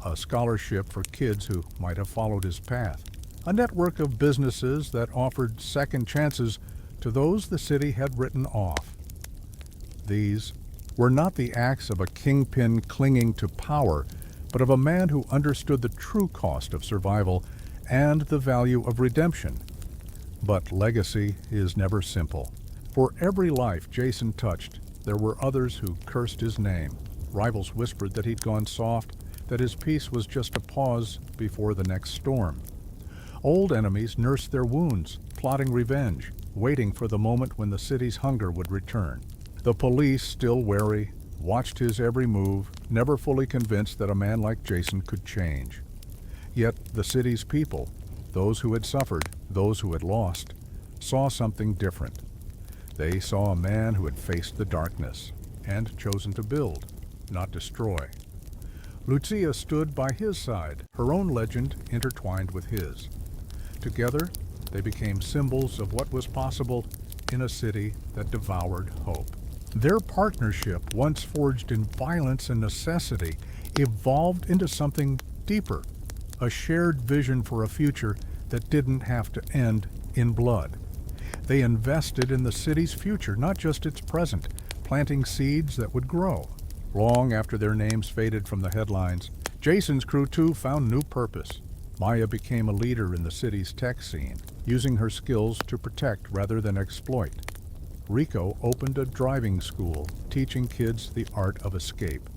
a scholarship for kids who might have followed his path, a network of businesses that offered second chances to those the city had written off. These were not the acts of a kingpin clinging to power, but of a man who understood the true cost of survival and the value of redemption. But legacy is never simple. For every life Jason touched, there were others who cursed his name. Rivals whispered that he'd gone soft, that his peace was just a pause before the next storm. Old enemies nursed their wounds, plotting revenge, waiting for the moment when the city's hunger would return. The police, still wary, watched his every move, never fully convinced that a man like Jason could change. Yet the city's people, those who had suffered, those who had lost, saw something different. They saw a man who had faced the darkness and chosen to build, not destroy. Lucia stood by his side, her own legend intertwined with his. Together, they became symbols of what was possible in a city that devoured hope. Their partnership, once forged in violence and necessity, evolved into something deeper, a shared vision for a future that didn't have to end in blood. They invested in the city's future, not just its present, planting seeds that would grow. Long after their names faded from the headlines, Jason's crew too found new purpose. Maya became a leader in the city's tech scene, using her skills to protect rather than exploit. Rico opened a driving school, teaching kids the art of escape,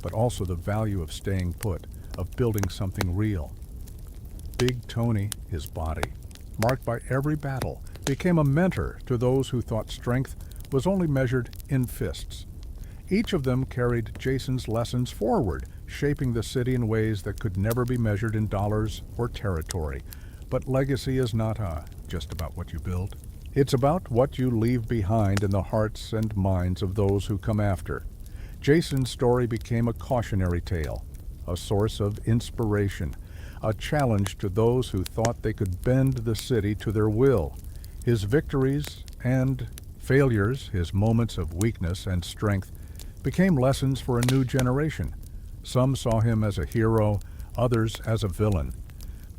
but also the value of staying put, of building something real. Big Tony, his body, marked by every battle, became a mentor to those who thought strength was only measured in fists. Each of them carried Jason's lessons forward, shaping the city in ways that could never be measured in dollars or territory. But legacy is not just about what you build. It's about what you leave behind in the hearts and minds of those who come after. Jason's story became a cautionary tale, a source of inspiration, a challenge to those who thought they could bend the city to their will. His victories and failures, his moments of weakness and strength, became lessons for a new generation. Some saw him as a hero, others as a villain,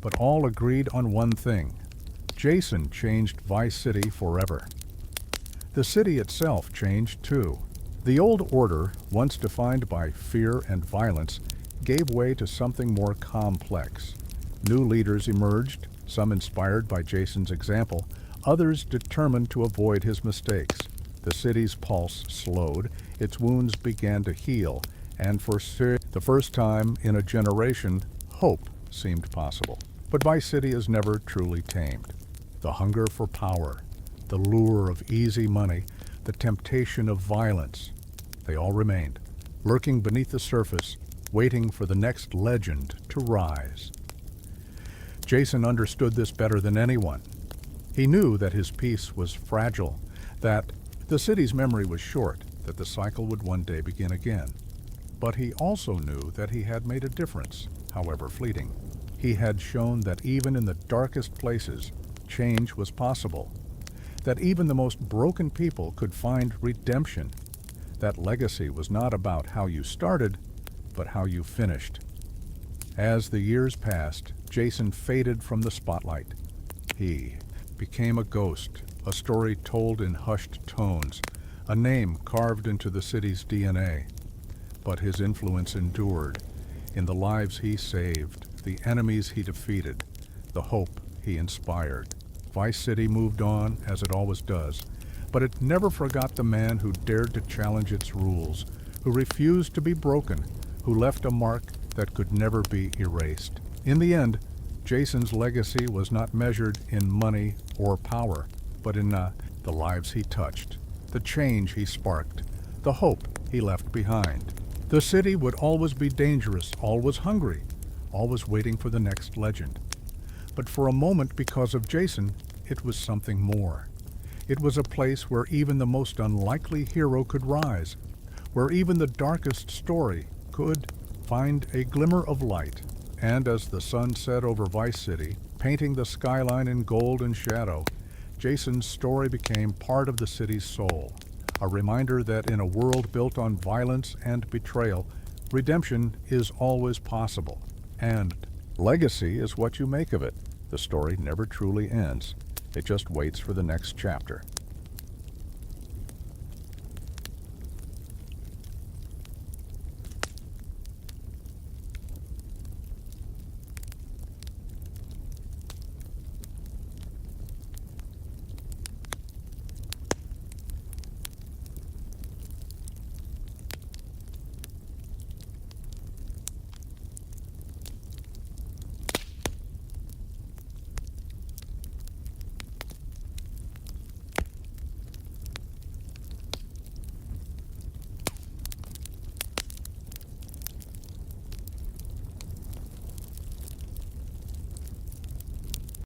but all agreed on one thing. Jason changed Vice City forever. The city itself changed too. The old order, once defined by fear and violence, gave way to something more complex. New leaders emerged, some inspired by Jason's example, others determined to avoid his mistakes. The city's pulse slowed, its wounds began to heal, and for the first time in a generation, hope seemed possible. But Vice City is never truly tamed. The hunger for power, the lure of easy money, the temptation of violence, they all remained, lurking beneath the surface, waiting for the next legend to rise. Jason understood this better than anyone. He knew that his peace was fragile, that the city's memory was short, that the cycle would one day begin again. But he also knew that he had made a difference, however fleeting. He had shown that even in the darkest places, change was possible, that even the most broken people could find redemption. That legacy was not about how you started, but how you finished. As the years passed, Jason faded from the spotlight. He became a ghost, a story told in hushed tones, a name carved into the city's DNA. But his influence endured in the lives he saved, the enemies he defeated, the hope he inspired. Vice City moved on, as it always does, but it never forgot the man who dared to challenge its rules, who refused to be broken, who left a mark that could never be erased. In the end, Jason's legacy was not measured in money or power, but in the lives he touched, the change he sparked, the hope he left behind. The city would always be dangerous, always hungry, always waiting for the next legend. But for a moment, because of Jason, it was something more. It was a place where even the most unlikely hero could rise, where even the darkest story could find a glimmer of light. And as the sun set over Vice City, painting the skyline in gold and shadow, Jason's story became part of the city's soul, a reminder that in a world built on violence and betrayal, redemption is always possible. And legacy is what you make of it. The story never truly ends. It just waits for the next chapter.